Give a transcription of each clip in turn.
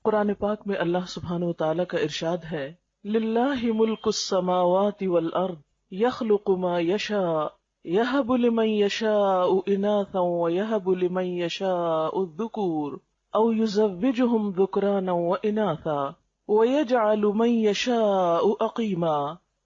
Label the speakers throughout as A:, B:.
A: قرآن پاک میں اللہ سبحانہ و تعالیٰ کا ارشاد ہے، للہ ملک السماوات والارض یخلق ما یشاء یہب لمن یشاء اناثا ویہب لمن یشاء الذکور او یزوجہم ذکرانا واناثا ویجعل من یشاء عقیما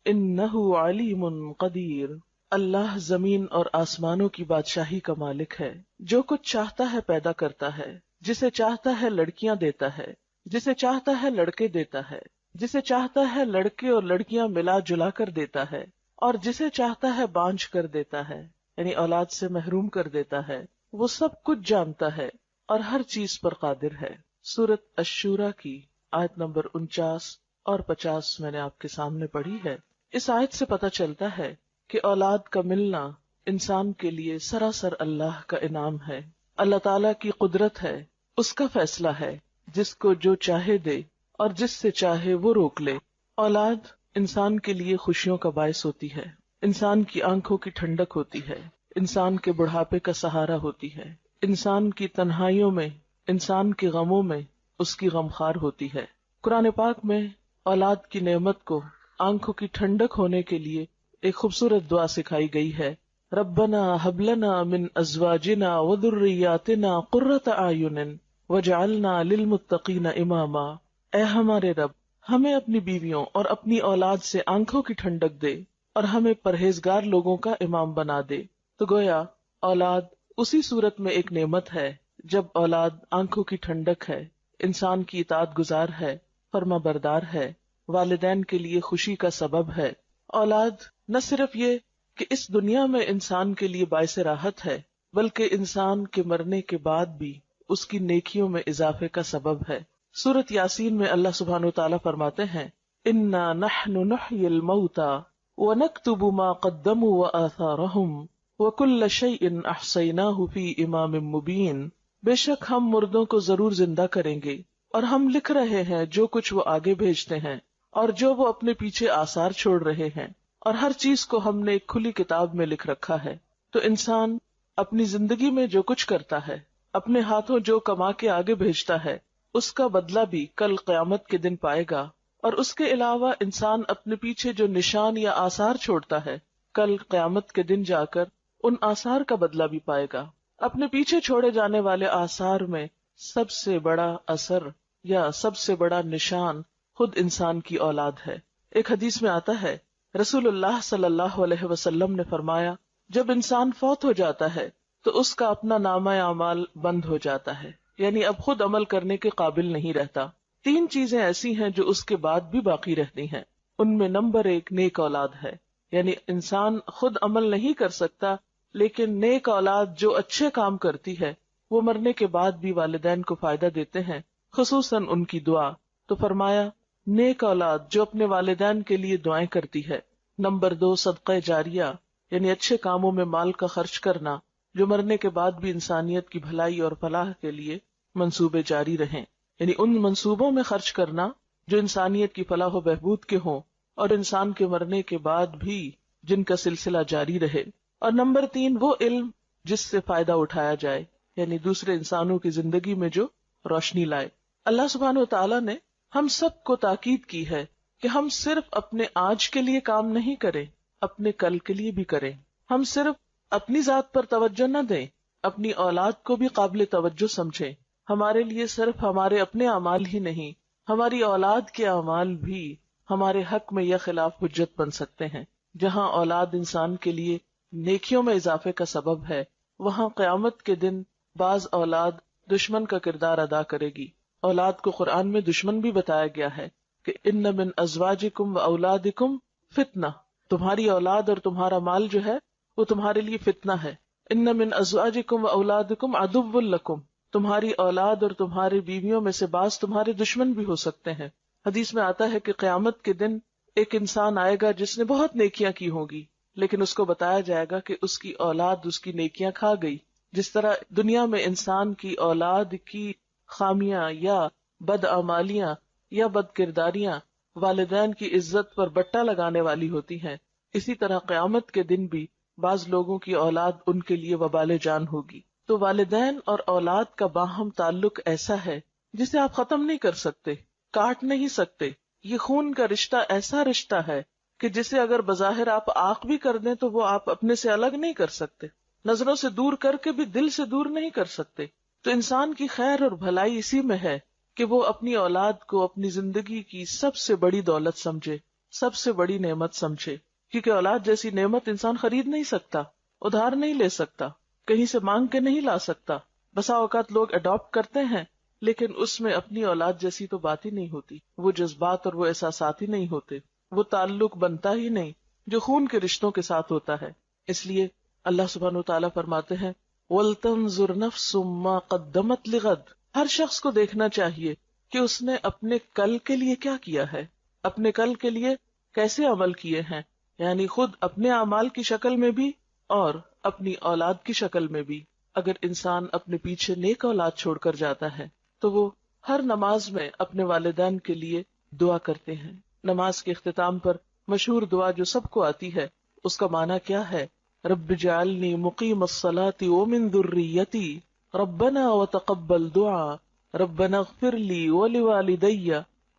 A: انہ علیم قدیر۔ اللہ زمین اور آسمانوں کی بادشاہی کا مالک ہے، جو کچھ چاہتا ہے پیدا کرتا ہے، جسے چاہتا ہے لڑکیاں دیتا ہے، جسے چاہتا ہے لڑکے دیتا ہے، جسے چاہتا ہے لڑکے اور لڑکیاں ملا جلا کر دیتا ہے، اور جسے چاہتا ہے بانجھ کر دیتا ہے، یعنی اولاد سے محروم کر دیتا ہے۔ وہ سب کچھ جانتا ہے اور ہر چیز پر قادر ہے۔ سورۃ الشورى کی آیت نمبر 49 اور 50 میں نے آپ کے سامنے پڑھی ہے۔ اس آیت سے پتہ چلتا ہے کہ اولاد کا ملنا انسان کے لیے سراسر اللہ کا انعام ہے، اللہ تعالیٰ کی قدرت ہے، اس کا فیصلہ ہے، جس کو جو چاہے دے اور جس سے چاہے وہ روک لے۔ اولاد انسان کے لیے خوشیوں کا باعث ہوتی ہے، انسان کی آنکھوں کی ٹھنڈک ہوتی ہے، انسان کے بڑھاپے کا سہارا ہوتی ہے، انسان کی تنہائیوں میں، انسان کے غموں میں اس کی غمخوار ہوتی ہے۔ قرآن پاک میں اولاد کی نعمت کو آنکھوں کی ٹھنڈک ہونے کے لیے ایک خوبصورت دعا سکھائی گئی ہے، ربنا ہب لنا من ازواجنا وذریاتنا قرۃ اعین وجعلنا للمتقین اماما۔ اے ہمارے رب، ہمیں اپنی بیویوں اور اپنی اولاد سے آنکھوں کی ٹھنڈک دے اور ہمیں پرہیزگار لوگوں کا امام بنا دے۔ تو گویا اولاد اسی صورت میں ایک نعمت ہے جب اولاد آنکھوں کی ٹھنڈک ہے، انسان کی اطاعت گزار ہے، فرما بردار ہے، والدین کے لیے خوشی کا سبب ہے۔ اولاد نہ صرف یہ کہ اس دنیا میں انسان کے لیے باعث راحت ہے، بلکہ انسان کے مرنے کے بعد بھی اس کی نیکیوں میں اضافے کا سبب ہے۔ سورۃ یاسین میں اللہ سبحانہ وتعالیٰ فرماتے ہیں، انا نحن نحیی الموتى ونکتب ما قدموا وآثارهم وکل شیء احصیناہ فی امام مبین۔ بے شک ہم مردوں کو ضرور زندہ کریں گے، اور ہم لکھ رہے ہیں جو کچھ وہ آگے بھیجتے ہیں اور جو وہ اپنے پیچھے آثار چھوڑ رہے ہیں، اور ہر چیز کو ہم نے ایک کھلی کتاب میں لکھ رکھا ہے۔ تو انسان اپنی زندگی میں جو کچھ کرتا ہے، اپنے ہاتھوں جو کما کے آگے بھیجتا ہے، اس کا بدلہ بھی کل قیامت کے دن پائے گا۔ اور اس کے علاوہ انسان اپنے پیچھے جو نشان یا آثار چھوڑتا ہے، کل قیامت کے دن جا کر ان آثار کا بدلہ بھی پائے گا۔ اپنے پیچھے چھوڑے جانے والے آثار میں سب سے بڑا اثر یا سب سے بڑا نشان خود انسان کی اولاد ہے۔ ایک حدیث میں آتا ہے، رسول اللہ صلی اللہ علیہ وسلم نے فرمایا، جب انسان فوت ہو جاتا ہے تو اس کا اپنا نامہ اعمال بند ہو جاتا ہے، یعنی اب خود عمل کرنے کے قابل نہیں رہتا۔ 3 چیزیں ایسی ہیں جو اس کے بعد بھی باقی رہتی ہیں، ان میں نمبر 1 نیک اولاد ہے، یعنی انسان خود عمل نہیں کر سکتا، لیکن نیک اولاد جو اچھے کام کرتی ہے وہ مرنے کے بعد بھی والدین کو فائدہ دیتے ہیں، خصوصاً ان کی دعا۔ تو فرمایا نیک اولاد جو اپنے والدین کے لیے دعائیں کرتی ہے۔ نمبر 2 صدقہ جاریہ، یعنی اچھے کاموں میں مال کا خرچ کرنا جو مرنے کے بعد بھی انسانیت کی بھلائی اور فلاح کے لیے منصوبے جاری رہیں، یعنی ان منصوبوں میں خرچ کرنا جو انسانیت کی فلاح و بہبود کے ہوں اور انسان کے مرنے کے بعد بھی جن کا سلسلہ جاری رہے۔ اور نمبر 3 وہ علم جس سے فائدہ اٹھایا جائے، یعنی دوسرے انسانوں کی زندگی میں جو روشنی لائے۔ اللہ سبحانہ و تعالیٰ نے ہم سب کو تاکید کی ہے کہ ہم صرف اپنے آج کے لیے کام نہیں کریں، اپنے کل کے لیے بھی کریں۔ ہم صرف اپنی ذات پر توجہ نہ دیں، اپنی اولاد کو بھی قابل توجہ سمجھیں۔ ہمارے لیے صرف ہمارے اپنے اعمال ہی نہیں، ہماری اولاد کے اعمال بھی ہمارے حق میں یا خلاف حجت بن سکتے ہیں۔ جہاں اولاد انسان کے لیے نیکیوں میں اضافے کا سبب ہے، وہاں قیامت کے دن بعض اولاد دشمن کا کردار ادا کرے گی۔ اولاد کو قرآن میں دشمن بھی بتایا گیا ہے کہ ان من ازواجکم و اولادکم فتنہ، تمہاری اولاد اور تمہارا مال جو ہے وہ تمہارے لیے فتنہ ہے۔ ان من ازواجکم و اولادکم عدو لکم، تمہاری اولاد اور تمہاری بیویوں میں سے بعض تمہارے دشمن بھی ہو سکتے ہیں۔ حدیث میں آتا ہے کہ قیامت کے دن ایک انسان آئے گا جس نے بہت نیکیاں کی ہوں گی، لیکن اس کو بتایا جائے گا کہ اس کی اولاد اس کی نیکیاں کھا گئی۔ جس طرح دنیا میں انسان کی اولاد کی خامیاں یا بدعمالیاں یا بد کرداریاں والدین کی عزت پر بٹا لگانے والی ہوتی ہیں، اسی طرح قیامت کے دن بھی بعض لوگوں کی اولاد ان کے لیے وبال جان ہوگی۔ تو والدین اور اولاد کا باہم تعلق ایسا ہے جسے آپ ختم نہیں کر سکتے، کاٹ نہیں سکتے. یہ خون کا رشتہ ایسا رشتہ ہے کہ جسے اگر بظاہر آپ آنکھ بھی کر دیں تو وہ آپ اپنے سے الگ نہیں کر سکتے، نظروں سے دور کر کے بھی دل سے دور نہیں کر سکتے. تو انسان کی خیر اور بھلائی اسی میں ہے کہ وہ اپنی اولاد کو اپنی زندگی کی سب سے بڑی دولت سمجھے، سب سے بڑی نعمت سمجھے. کیونکہ اولاد جیسی نعمت انسان خرید نہیں سکتا، ادھار نہیں لے سکتا، کہیں سے مانگ کے نہیں لا سکتا. بسا اوقات لوگ اڈاپٹ کرتے ہیں لیکن اس میں اپنی اولاد جیسی تو بات ہی نہیں ہوتی، وہ جذبات اور وہ احساسات ہی نہیں ہوتے، وہ تعلق بنتا ہی نہیں جو خون کے رشتوں کے ساتھ ہوتا ہے. اس لیے اللہ سبحانہ وتعالیٰ فرماتے ہیں وَلْتَنظُرْ نَفْسٌ مَّا قَدَّمَتْ لِغَدٍ، ہر شخص کو دیکھنا چاہیے کہ اس نے اپنے کل کے لیے کیا کیا ہے، اپنے کل کے لیے کیسے عمل کیے ہیں، یعنی خود اپنے اعمال کی شکل میں بھی اور اپنی اولاد کی شکل میں بھی. اگر انسان اپنے پیچھے نیک اولاد چھوڑ کر جاتا ہے تو وہ ہر نماز میں اپنے والدین کے لیے دعا کرتے ہیں. نماز کے اختتام پر مشہور دعا جو سب کو آتی ہے، اس کا معنی کیا ہے؟ رب اجعلنی مقیم الصلاۃ ومن ذریتی ربنا وتقبل دعا ربنا اغفر لی ولوالدی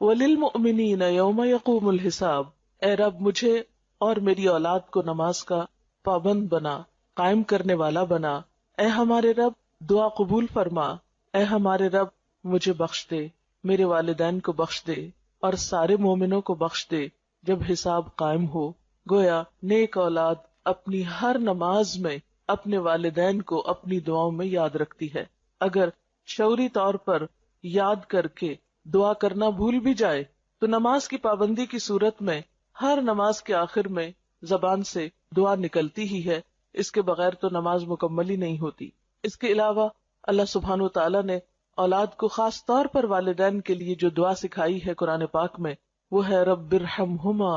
A: وللمؤمنین یوم یقوم الحساب. اے رب مجھے اور میری اولاد کو نماز کا پابند بنا، قائم کرنے والا بنا. اے ہمارے رب دعا قبول فرما. اے ہمارے رب مجھے بخش دے، میرے والدین کو بخش دے اور سارے مومنوں کو بخش دے جب حساب قائم ہو. گویا نیک اولاد اپنی ہر نماز میں اپنے والدین کو اپنی دعاؤں میں یاد رکھتی ہے. اگر شعوری طور پر یاد کر کے دعا کرنا بھول بھی جائے تو نماز کی پابندی کی صورت میں ہر نماز کے آخر میں زبان سے دعا نکلتی ہی ہے، اس کے بغیر تو نماز مکمل ہی نہیں ہوتی. اس کے علاوہ اللہ سبحانہ وتعالیٰ نے اولاد کو خاص طور پر والدین کے لیے جو دعا سکھائی ہے قرآن پاک میں، وہ ہے رب ارحمہما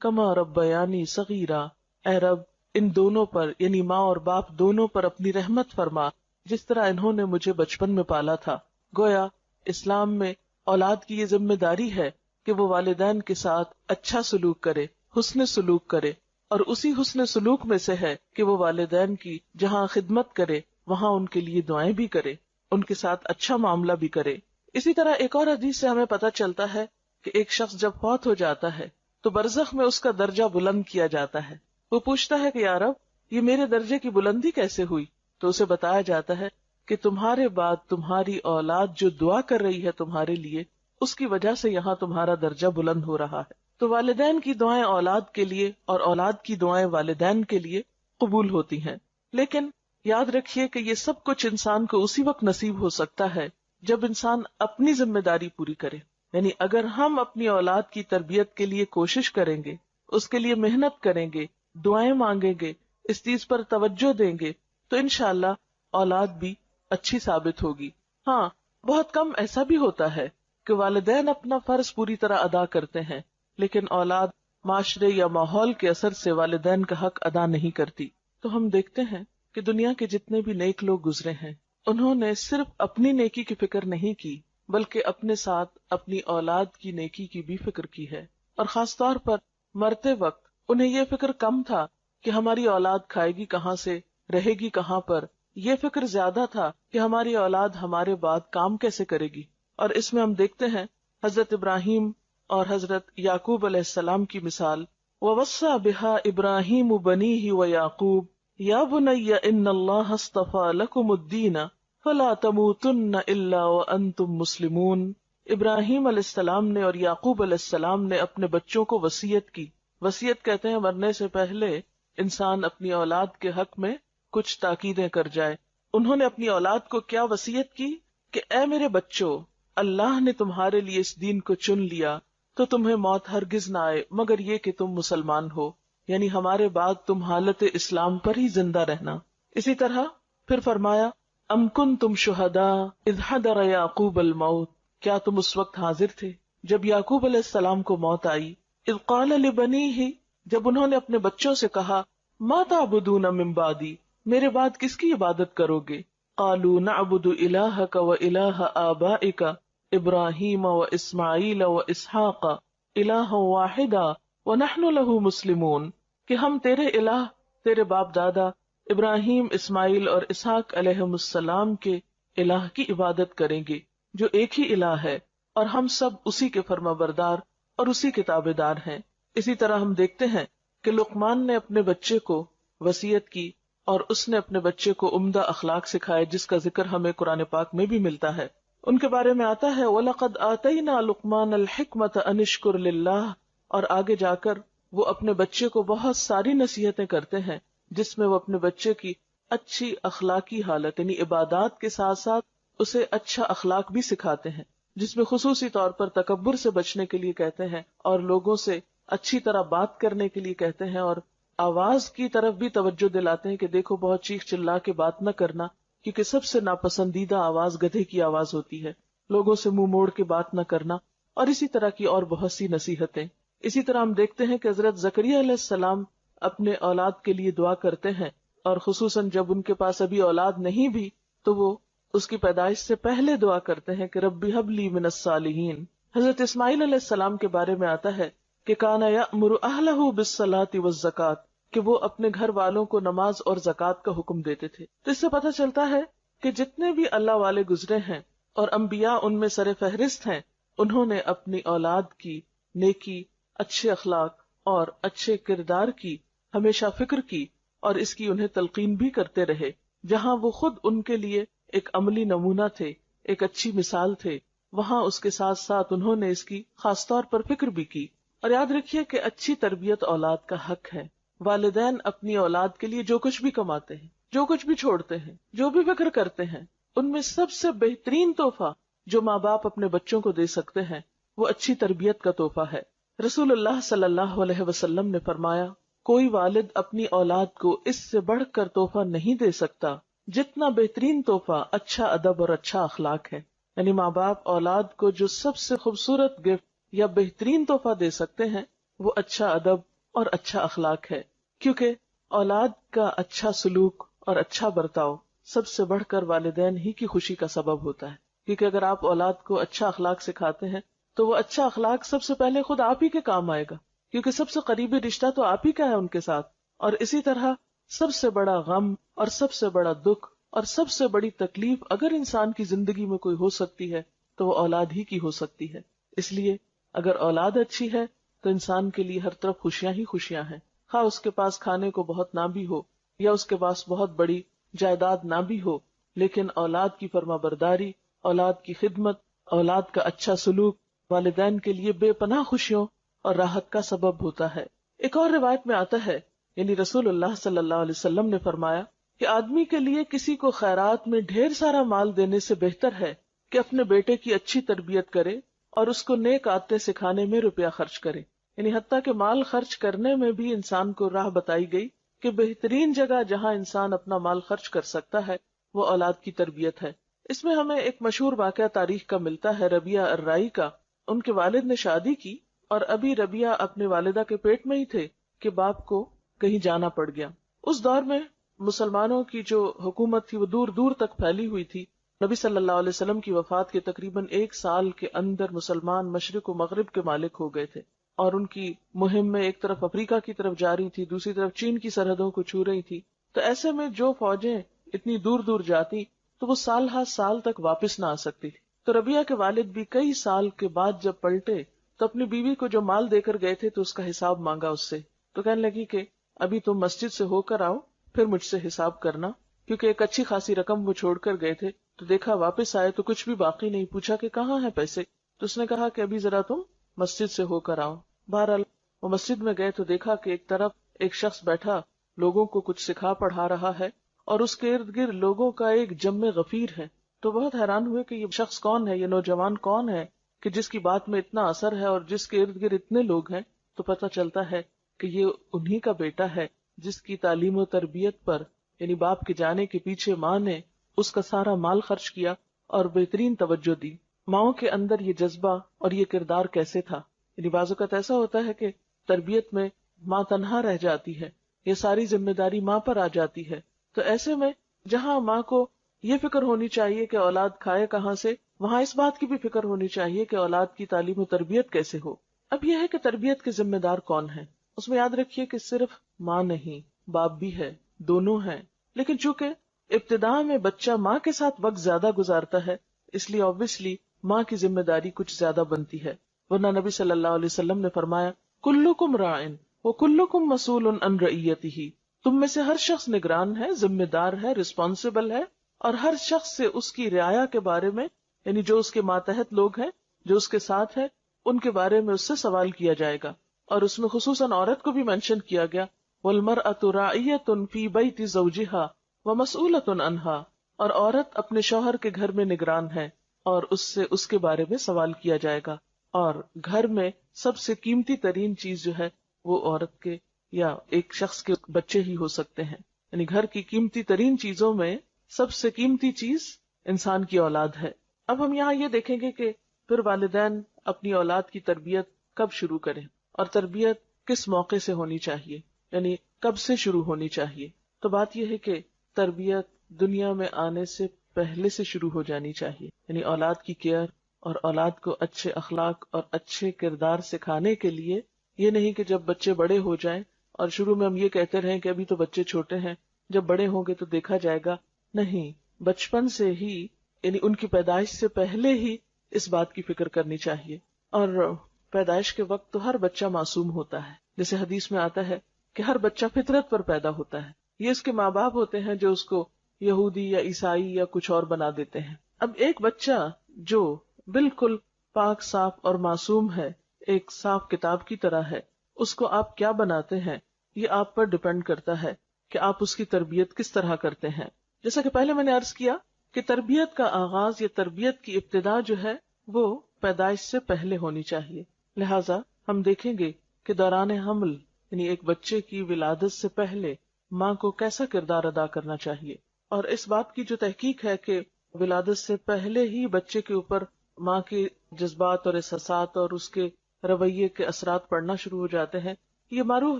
A: کما ربیانی صغیرا. اے رب ان دونوں پر یعنی ماں اور باپ دونوں پر اپنی رحمت فرما جس طرح انہوں نے مجھے بچپن میں پالا تھا. گویا اسلام میں اولاد کی یہ ذمہ داری ہے کہ وہ والدین کے ساتھ اچھا سلوک کرے، حسن سلوک کرے، اور اسی حسن سلوک میں سے ہے کہ وہ والدین کی جہاں خدمت کرے وہاں ان کے لیے دعائیں بھی کرے، ان کے ساتھ اچھا معاملہ بھی کرے. اسی طرح ایک اور حدیث سے ہمیں پتہ چلتا ہے کہ ایک شخص جب فوت ہو جاتا ہے تو برزخ میں اس کا درجہ بلند کیا جاتا ہے. وہ پوچھتا ہے کہ یا رب یہ میرے درجے کی بلندی کیسے ہوئی؟ تو اسے بتایا جاتا ہے کہ تمہارے بعد تمہاری اولاد جو دعا کر رہی ہے تمہارے لیے، اس کی وجہ سے یہاں تمہارا درجہ بلند ہو رہا ہے. تو والدین کی دعائیں اولاد کے لیے اور اولاد کی دعائیں والدین کے لیے قبول ہوتی ہیں. لیکن یاد رکھیے کہ یہ سب کچھ انسان کو اسی وقت نصیب ہو سکتا ہے جب انسان اپنی ذمہ داری پوری کرے. یعنی اگر ہم اپنی اولاد کی تربیت کے لیے کوشش کریں گے، اس کے لیے محنت کریں گے، دعائیں مانگیں گے، اس چیز پر توجہ دیں گے تو انشاءاللہ اولاد بھی اچھی ثابت ہوگی. ہاں، بہت کم ایسا بھی ہوتا ہے کہ والدین اپنا فرض پوری طرح ادا کرتے ہیں لیکن اولاد معاشرے یا ماحول کے اثر سے والدین کا حق ادا نہیں کرتی. تو ہم دیکھتے ہیں کہ دنیا کے جتنے بھی نیک لوگ گزرے ہیں انہوں نے صرف اپنی نیکی کی فکر نہیں کی بلکہ اپنے ساتھ اپنی اولاد کی نیکی کی بھی فکر کی ہے. اور خاص طور پر مرتے وقت انہیں یہ فکر کم تھا کہ ہماری اولاد کھائے گی کہاں سے، رہے گی کہاں پر. یہ فکر زیادہ تھا کہ ہماری اولاد ہمارے بعد کام کیسے کرے گی. اور اس میں ہم دیکھتے ہیں حضرت ابراہیم اور حضرت یعقوب علیہ السلام کی مثال. وَوَصَّى بِهَا إِبْرَاهِيمُ بَنِيهِ وَيَعْقُوبُ يَا بُنَيَّ إِنَّ اللَّهَ اصْطَفَى لَكُمُ الدِّينَ فَلَا تَمُوتُنَّ إِلَّا وَأَنْتُمْ مُسْلِمُونَ. ابراہیم علیہ السلام نے اور یعقوب علیہ السلام نے اپنے بچوں کو وصیت کی. وصیت کہتے ہیں مرنے سے پہلے انسان اپنی اولاد کے حق میں کچھ تاکیدیں کر جائے. انہوں نے اپنی اولاد کو کیا وصیت کی کہ اے میرے بچوں، اللہ نے تمہارے لیے اس دین کو چن لیا تو تمہیں موت ہرگز نہ آئے مگر یہ کہ تم مسلمان ہو، یعنی ہمارے بعد تم حالت اسلام پر ہی زندہ رہنا. اسی طرح پھر فرمایا ام کنتم شہداء اذ حضر یعقوب الموت، کیا تم اس وقت حاضر تھے جب یعقوب علیہ السلام کو موت آئی. اذ قال لبنیہ، جب انہوں نے اپنے بچوں سے کہا ما تعبدون من بعدی، میرے بعد کس کی عبادت کرو گے. قالوا نعبد الہک و الہ آبائک ابراہیم و اسماعیل و اسحاق الہا واحدا ونحن له مسلمون، کہ ہم تیرے الہ، تیرے باپ دادا ابراہیم، اسماعیل اور اسحاق علیہم السلام کے الہ کی عبادت کریں گے جو ایک ہی الہ ہے اور ہم سب اسی کے فرما بردار اور اسی کے تابعدار ہیں۔ اسی طرح ہم دیکھتے ہیں کہ لقمان نے اپنے بچے کو وصیت کی اور اس نے اپنے بچے کو عمدہ اخلاق سکھائے، جس کا ذکر ہمیں قرآن پاک میں بھی ملتا ہے۔ ان کے بارے میں آتا ہے وَلَقَدْ آتَيْنَا لُقْمَانَ الْحِكْمَةَ أَنِ اشْكُرْ لِلَّهِ، اور آگے جا کر وہ اپنے بچے کو بہت ساری نصیحتیں کرتے ہیں جس میں وہ اپنے بچے کی اچھی اخلاقی حالت یعنی عبادات کے ساتھ ساتھ اسے اچھا اخلاق بھی سکھاتے ہیں، جس میں خصوصی طور پر تکبر سے بچنے کے لیے کہتے ہیں اور لوگوں سے اچھی طرح بات کرنے کے لیے کہتے ہیں، اور آواز کی طرف بھی توجہ دلاتے ہیں کہ دیکھو بہت چیخ چلا کے بات نہ کرنا، کیونکہ سب سے ناپسندیدہ آواز گدھے کی آواز ہوتی ہے، لوگوں سے منہ موڑ کے بات نہ کرنا، اور اسی طرح کی اور بہت سی نصیحتیں۔ اسی طرح ہم دیکھتے ہیں کہ حضرت زکریا علیہ السلام اپنے اولاد کے لیے دعا کرتے ہیں، اور خصوصاً جب ان کے پاس ابھی اولاد نہیں بھی تو وہ اس کی پیدائش سے پہلے دعا کرتے ہیں کہ ربی ہب لی من الصالحین۔ حضرت اسماعیل علیہ السلام کے بارے میں آتا ہے کہ کانا یأمر اہلہ بالصلاۃ والزکاۃ، کہ وہ اپنے گھر والوں کو نماز اور زکوٰۃ کا حکم دیتے تھے۔ تو اس سے پتہ چلتا ہے کہ جتنے بھی اللہ والے گزرے ہیں اور انبیاء ان میں سر فہرست ہیں، انہوں نے اپنی اولاد کی نیکی، اچھے اخلاق اور اچھے کردار کی ہمیشہ فکر کی، اور اس کی انہیں تلقین بھی کرتے رہے، جہاں وہ خود ان کے لیے ایک عملی نمونہ تھے، ایک اچھی مثال تھے، وہاں اس کے ساتھ ساتھ انہوں نے اس کی خاص طور پر فکر بھی کی۔ اور یاد رکھیے کہ اچھی تربیت اولاد کا حق ہے۔ والدین اپنی اولاد کے لیے جو کچھ بھی کماتے ہیں، جو کچھ بھی چھوڑتے ہیں، جو بھی فکر کرتے ہیں، ان میں سب سے بہترین تحفہ جو ماں باپ اپنے بچوں کو دے سکتے ہیں وہ اچھی تربیت کا تحفہ ہے۔ رسول اللہ صلی اللہ علیہ وسلم نے فرمایا، کوئی والد اپنی اولاد کو اس سے بڑھ کر تحفہ نہیں دے سکتا جتنا بہترین تحفہ اچھا ادب اور اچھا اخلاق ہے۔ یعنی ماں باپ اولاد کو جو سب سے خوبصورت گفٹ یا بہترین تحفہ دے سکتے ہیں وہ اچھا ادب اور اچھا اخلاق ہے، کیونکہ اولاد کا اچھا سلوک اور اچھا برتاؤ سب سے بڑھ کر والدین ہی کی خوشی کا سبب ہوتا ہے۔ کیونکہ اگر آپ اولاد کو اچھا اخلاق سکھاتے ہیں تو وہ اچھا اخلاق سب سے پہلے خود آپ ہی کے کام آئے گا، کیونکہ سب سے قریبی رشتہ تو آپ ہی کا ہے ان کے ساتھ۔ اور اسی طرح سب سے بڑا غم اور سب سے بڑا دکھ اور سب سے بڑی تکلیف اگر انسان کی زندگی میں کوئی ہو سکتی ہے تو وہ اولاد ہی کی ہو سکتی ہے۔ اس لیے اگر اولاد اچھی ہے تو انسان کے لیے ہر طرف خوشیاں ہی خوشیاں ہیں، خواہ اس کے پاس کھانے کو بہت نہ بھی ہو یا اس کے پاس بہت بڑی جائیداد نہ بھی ہو، لیکن اولاد کی فرما برداری، اولاد کی خدمت، اولاد کا اچھا سلوک والدین کے لیے بے پناہ خوشیوں اور راحت کا سبب ہوتا ہے۔ ایک اور روایت میں آتا ہے، یعنی رسول اللہ صلی اللہ علیہ وسلم نے فرمایا کہ آدمی کے لیے کسی کو خیرات میں ڈھیر سارا مال دینے سے بہتر ہے کہ اپنے بیٹے کی اچھی تربیت کرے اور اس کو نیک عادتیں سکھانے میں روپیہ خرچ کرے۔ یعنی حتیٰ کہ مال خرچ کرنے میں بھی انسان کو راہ بتائی گئی کہ بہترین جگہ جہاں انسان اپنا مال خرچ کر سکتا ہے وہ اولاد کی تربیت ہے۔ اس میں ہمیں ایک مشہور واقعہ تاریخ کا ملتا ہے ربیعہ الرائی کا۔ ان کے والد نے شادی کی اور ابھی ربیعہ اپنے والدہ کے پیٹ میں ہی تھے کہ باپ کو کہیں جانا پڑ گیا۔ اس دور میں مسلمانوں کی جو حکومت تھی وہ دور دور تک پھیلی ہوئی تھی۔ نبی صلی اللہ علیہ وسلم کی وفات کے تقریباً 1 سال کے اندر مسلمان مشرق و مغرب کے مالک ہو گئے تھے، اور ان کی مہم میں ایک طرف افریقہ کی طرف جا رہی تھی، دوسری طرف چین کی سرحدوں کو چھو رہی تھی۔ تو ایسے میں جو فوجیں اتنی دور دور جاتی تو وہ سال ہر سال تک واپس نہ آ سکتی تھی۔ تو ربیعہ کے والد بھی کئی سال کے بعد جب پلٹے تو اپنی بیوی کو جو مال دے کر گئے تھے تو اس کا حساب مانگا اس سے۔ تو کہنے لگی کہ ابھی تم مسجد سے ہو کر آؤ پھر مجھ سے حساب کرنا، کیونکہ ایک اچھی خاصی رقم وہ چھوڑ کر گئے تھے۔ تو دیکھا واپس آئے تو کچھ بھی باقی نہیں، پوچھا کہ کہاں ہے پیسے، تو اس نے کہا کہ ابھی ذرا تم مسجد سے ہو کر آؤ۔ بہرحال وہ مسجد میں گئے تو دیکھا کہ ایک طرف ایک شخص بیٹھا لوگوں کو کچھ سکھا پڑھا رہا ہے اور اس کے ارد گرد لوگوں کا ایک جم غفیر ہے۔ تو بہت حیران ہوئے کہ یہ شخص کون ہے، یہ نوجوان کون ہے کہ جس کی بات میں اتنا اثر ہے اور جس کے ارد گرد اتنے لوگ ہیں۔ تو پتہ چلتا ہے کہ یہ انہی کا بیٹا ہے جس کی تعلیم و تربیت پر یعنی باپ کے جانے کے پیچھے ماں نے اس کا سارا مال خرچ کیا اور بہترین توجہ دی۔ ماؤں کے اندر یہ جذبہ اور یہ کردار کیسے تھا؟ یعنی بعض اوقات ایسا ہوتا ہے کہ تربیت میں ماں تنہا رہ جاتی ہے، یہ ساری ذمہ داری ماں پر آ جاتی ہے۔ تو ایسے میں جہاں ماں کو یہ فکر ہونی چاہیے کہ اولاد کھائے کہاں سے، وہاں اس بات کی بھی فکر ہونی چاہیے کہ اولاد کی تعلیم و تربیت کیسے ہو۔ اب یہ ہے کہ تربیت کے ذمہ دار کون ہیں، اس میں یاد رکھیے کہ صرف ماں نہیں، باپ بھی ہے، دونوں ہیں۔ لیکن چونکہ ابتدا میں بچہ ماں کے ساتھ وقت زیادہ گزارتا ہے، اس لیے obviously ماں کی ذمہ داری کچھ زیادہ بنتی ہے، ورنہ نبی صلی اللہ علیہ وسلم نے فرمایا کلکم راعن وکلکم مسئول عن رعیتہ، تم میں سے ہر شخص نگران ہے، ذمہ دار ہے، رسپانسبل ہے، اور ہر شخص سے اس کی رعایا کے بارے میں، یعنی جو اس کے ماتحت لوگ ہیں، جو اس کے ساتھ ہیں، ان کے بارے میں اس سے سوال کیا جائے گا. اور اس میں خصوصاً عورت کو بھی مینشن کیا گیا، وَالْمَرْأَةُ رَاعِيَةٌ فِي بَيْتِ زَوْجِهَا وَمَسْئُولَةٌ عَنْهَا، اور عورت اپنے شوہر کے گھر میں نگران ہے اور اس سے اس کے بارے میں سوال کیا جائے گا. اور گھر میں سب سے قیمتی ترین چیز جو ہے وہ عورت کے یا ایک شخص کے بچے ہی ہو سکتے ہیں. یعنی گھر کی قیمتی ترین چیزوں میں سب سے قیمتی چیز انسان کی اولاد ہے. اب ہم یہاں یہ دیکھیں گے کہ پھر والدین اپنی اولاد کی تربیت کب شروع کریں اور تربیت کس موقع سے ہونی چاہیے، یعنی کب سے شروع ہونی چاہیے. تو بات یہ ہے کہ تربیت دنیا میں آنے سے پہلے سے شروع ہو جانی چاہیے، یعنی اولاد کی کیئر اور اولاد کو اچھے اخلاق اور اچھے کردار سکھانے کے لیے. یہ نہیں کہ جب بچے بڑے ہو جائیں اور شروع میں ہم یہ کہتے رہیں کہ ابھی تو بچے چھوٹے ہیں، جب بڑے ہوں گے تو دیکھا جائے گا. نہیں، بچپن سے ہی، یعنی ان کی پیدائش سے پہلے ہی اس بات کی فکر کرنی چاہیے. اور پیدائش کے وقت تو ہر بچہ معصوم ہوتا ہے، جیسے حدیث میں آتا ہے کہ ہر بچہ فطرت پر پیدا ہوتا ہے، یہ اس کے ماں باپ ہوتے ہیں جو اس کو یہودی یا عیسائی یا کچھ اور بنا دیتے ہیں. اب ایک بچہ جو بالکل پاک صاف اور معصوم ہے، ایک صاف کتاب کی طرح ہے، اس کو آپ کیا بناتے ہیں یہ آپ پر ڈیپینڈ کرتا ہے کہ آپ اس کی تربیت کس طرح کرتے ہیں. جیسا کہ پہلے میں نے عرض کیا کہ تربیت کا آغاز یا تربیت کی ابتدا جو ہے وہ پیدائش سے پہلے ہونی چاہیے. لہٰذا ہم دیکھیں گے کہ دوران حمل، یعنی ایک بچے کی ولادت سے پہلے ماں کو کیسا کردار ادا کرنا چاہیے. اور اس بات کی جو تحقیق ہے کہ ولادت سے پہلے ہی بچے کے اوپر ماں کے جذبات اور احساسات اور اس کے رویے کے اثرات پڑنا شروع ہو جاتے ہیں، یہ معروف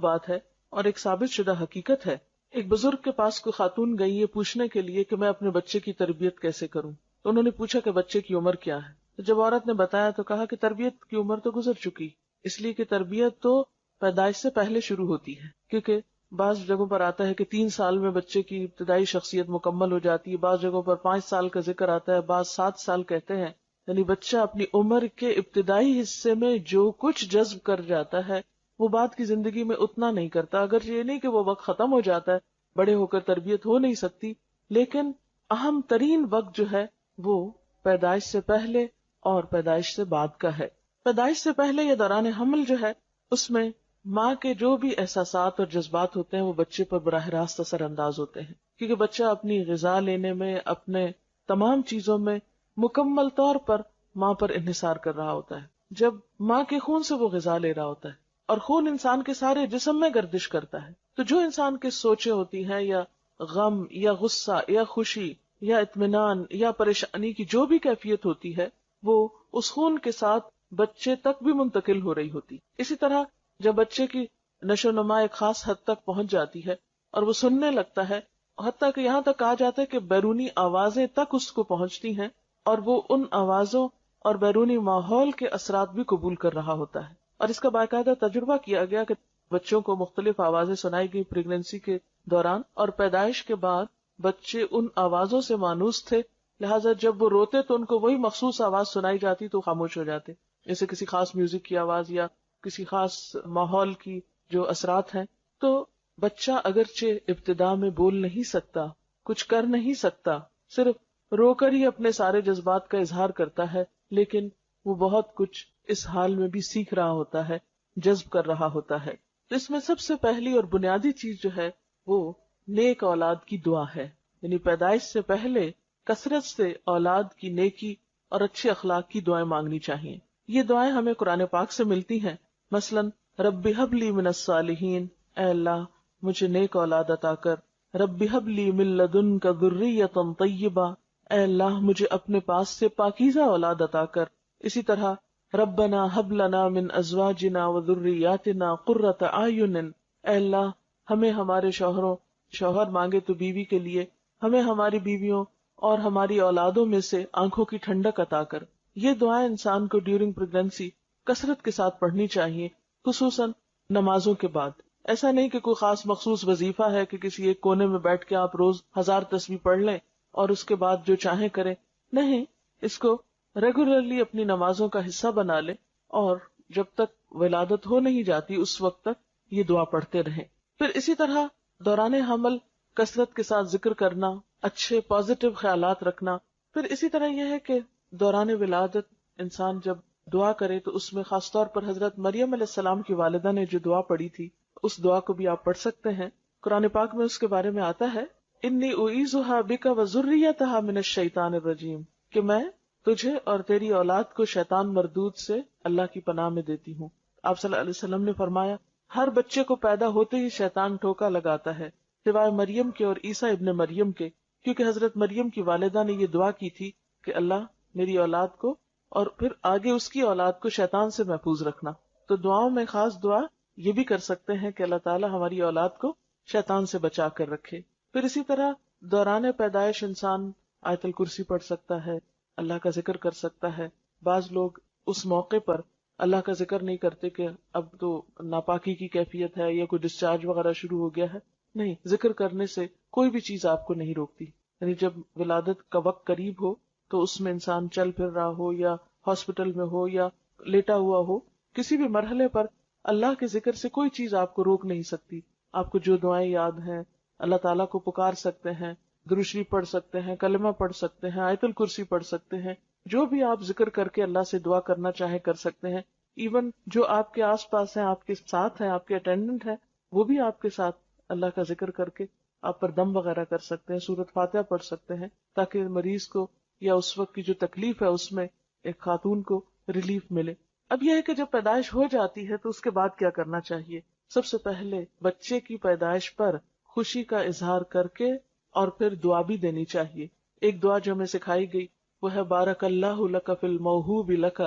A: بات ہے اور ایک ثابت شدہ حقیقت ہے. ایک بزرگ کے پاس کوئی خاتون گئی یہ پوچھنے کے لیے کہ میں اپنے بچے کی تربیت کیسے کروں. تو انہوں نے پوچھا کہ بچے کی عمر کیا ہے. تو جب عورت نے بتایا تو کہا کہ تربیت کی عمر تو گزر چکی، اس لیے کہ تربیت تو پیدائش سے پہلے شروع ہوتی ہے. کیونکہ بعض جگہوں پر آتا ہے کہ 3 سال میں بچے کی ابتدائی شخصیت مکمل ہو جاتی ہے، بعض جگہوں پر 5 سال کا ذکر آتا ہے، بعض 7 سال کہتے ہیں. یعنی بچہ اپنی عمر کے ابتدائی حصے میں جو کچھ جذب کر جاتا ہے وہ بعد کی زندگی میں اتنا نہیں کرتا. اگر یہ نہیں کہ وہ وقت ختم ہو جاتا ہے، بڑے ہو کر تربیت ہو نہیں سکتی، لیکن اہم ترین وقت جو ہے وہ پیدائش سے پہلے اور پیدائش سے بعد کا ہے. پیدائش سے پہلے یا دوران حمل جو ہے اس میں ماں کے جو بھی احساسات اور جذبات ہوتے ہیں وہ بچے پر براہ راست اثر انداز ہوتے ہیں، کیونکہ بچہ اپنی غذا لینے میں، اپنے تمام چیزوں میں مکمل طور پر ماں پر انحصار کر رہا ہوتا ہے. جب ماں کے خون سے وہ غذا لے رہا ہوتا ہے اور خون انسان کے سارے جسم میں گردش کرتا ہے، تو جو انسان کی سوچیں ہوتی ہیں یا غم یا غصہ یا خوشی یا اطمینان یا پریشانی کی جو بھی کیفیت ہوتی ہے وہ اس خون کے ساتھ بچے تک بھی منتقل ہو رہی ہوتی. اسی طرح جب بچے کی نشو و نما ایک خاص حد تک پہنچ جاتی ہے اور وہ سننے لگتا ہے، حتیٰ کہ یہاں تک کہا جاتا ہے کہ بیرونی آوازیں تک اس کو پہنچتی ہیں اور وہ ان آوازوں اور بیرونی ماحول کے اثرات بھی قبول کر رہا ہوتا ہے. اور اس کا باقاعدہ تجربہ کیا گیا کہ بچوں کو مختلف آوازیں سنائی گئی پریگنینسی کے دوران، اور پیدائش کے بعد بچے ان آوازوں سے مانوس تھے، لہٰذا جب وہ روتے تو ان کو وہی مخصوص آواز سنائی جاتی تو خاموش ہو جاتے، جیسے کسی خاص میوزک کی آواز یا کسی خاص ماحول کی جو اثرات ہیں. تو بچہ اگرچہ ابتدا میں بول نہیں سکتا، کچھ کر نہیں سکتا، صرف رو کر ہی اپنے سارے جذبات کا اظہار کرتا ہے، لیکن وہ بہت کچھ اس حال میں بھی سیکھ رہا ہوتا ہے، جذب کر رہا ہوتا ہے. تو اس میں سب سے پہلی اور بنیادی چیز جو ہے وہ نیک اولاد کی دعا ہے. یعنی پیدائش سے پہلے کثرت سے اولاد کی نیکی اور اچھے اخلاق کی دعائیں مانگنی چاہیے. یہ دعائیں ہمیں قرآن پاک سے ملتی ہیں. مثلاً رب ہب لی من الصالحین، اے اللہ مجھے نیک اولاد عطا کر. رب ہب لی من لدنک ذریۃ طیبہ، اے اللہ مجھے اپنے پاس سے پاکیزہ اولاد عطا کر. اسی طرح ربنا ہب لنا من ازواجنا وذریاتنا قرۃ اعین، اے اللہ ہمیں ہمارے شوہر مانگے تو بیوی کے لیے، ہمیں ہماری بیویوں اور ہماری اولادوں میں سے آنکھوں کی ٹھنڈک عطا کر. یہ دعائیں انسان کو ڈیورنگ پریگنینسی کثرت کے ساتھ پڑھنی چاہیے، خصوصاً نمازوں کے بعد. ایسا نہیں کہ کوئی خاص مخصوص وظیفہ ہے کہ کسی ایک کونے میں بیٹھ کے آپ روز 1000 تسبیح پڑھ لیں اور اس کے بعد جو چاہیں کریں. نہیں، اس کو ریگولرلی اپنی نمازوں کا حصہ بنا لے، اور جب تک ولادت ہو نہیں جاتی اس وقت تک یہ دعا پڑھتے رہیں۔ پھر اسی طرح دوران حمل کثرت کے ساتھ ذکر کرنا، اچھے پازیٹیو خیالات رکھنا۔ پھر اسی طرح یہ ہے کہ دوران ولادت انسان جب دعا کرے تو اس میں خاص طور پر حضرت مریم علیہ السلام کی والدہ نے جو دعا پڑھی تھی اس دعا کو بھی آپ پڑھ سکتے ہیں۔ قرآن پاک میں اس کے بارے میں آتا ہے، انی اعیذھا بک وذریتھا من الشیطان الرجیم، کہ میں تجھے اور تیری اولاد کو شیطان مردود سے اللہ کی پناہ میں دیتی ہوں۔ آپ صلی اللہ علیہ وسلم نے فرمایا، ہر بچے کو پیدا ہوتے ہی شیطان ٹھوکا لگاتا ہے سوائے مریم کے اور عیسیٰ ابن مریم کے، کیونکہ حضرت مریم کی والدہ نے یہ دعا کی تھی کہ اللہ میری اولاد کو اور پھر آگے اس کی اولاد کو شیطان سے محفوظ رکھنا۔ تو دعاؤں میں خاص دعا یہ بھی کر سکتے ہیں کہ اللہ تعالیٰ ہماری اولاد کو شیطان سے بچا کر رکھے۔ پھر اسی طرح دوران پیدائش انسان آیت الکرسی پڑھ سکتا ہے، اللہ کا ذکر کر سکتا ہے۔ بعض لوگ اس موقع پر اللہ کا ذکر نہیں کرتے کہ اب تو ناپاکی کی کیفیت ہے یا کوئی ڈسچارج وغیرہ شروع ہو گیا ہے۔ نہیں، ذکر کرنے سے کوئی بھی چیز آپ کو نہیں روکتی۔ یعنی جب ولادت کا وقت قریب ہو تو اس میں انسان چل پھر رہا ہو یا ہاسپٹل میں ہو یا لیٹا ہوا ہو، کسی بھی مرحلے پر اللہ کے ذکر سے کوئی چیز آپ کو روک نہیں سکتی۔ آپ کو جو دعائیں یاد ہیں اللہ تعالیٰ کو پکار سکتے ہیں، درود شریف پڑھ سکتے ہیں، کلمہ پڑھ سکتے ہیں، آیت الکرسی پڑھ سکتے ہیں، جو بھی آپ ذکر کر کے اللہ سے دعا کرنا چاہیں کر سکتے ہیں۔ ایون جو آپ کے آس پاس ہیں، آپ کے ساتھ ہیں، آپ کے اٹینڈنٹ ہیں، وہ بھی آپ کے ساتھ اللہ کا ذکر کر کے آپ پر دم وغیرہ کر سکتے ہیں، سورۃ فاتحہ پڑھ سکتے ہیں، تاکہ مریض کو یا اس وقت کی جو تکلیف ہے اس میں ایک خاتون کو ریلیف ملے۔ اب یہ ہے کہ جب پیدائش ہو جاتی ہے تو اس کے بعد کیا کرنا چاہیے؟ سب سے پہلے بچے کی پیدائش پر خوشی کا اظہار کر کے اور پھر دعا بھی دینی چاہیے۔ ایک دعا جو ہمیں سکھائی گئی وہ ہے بارک اللہ لک فی الموہوب لک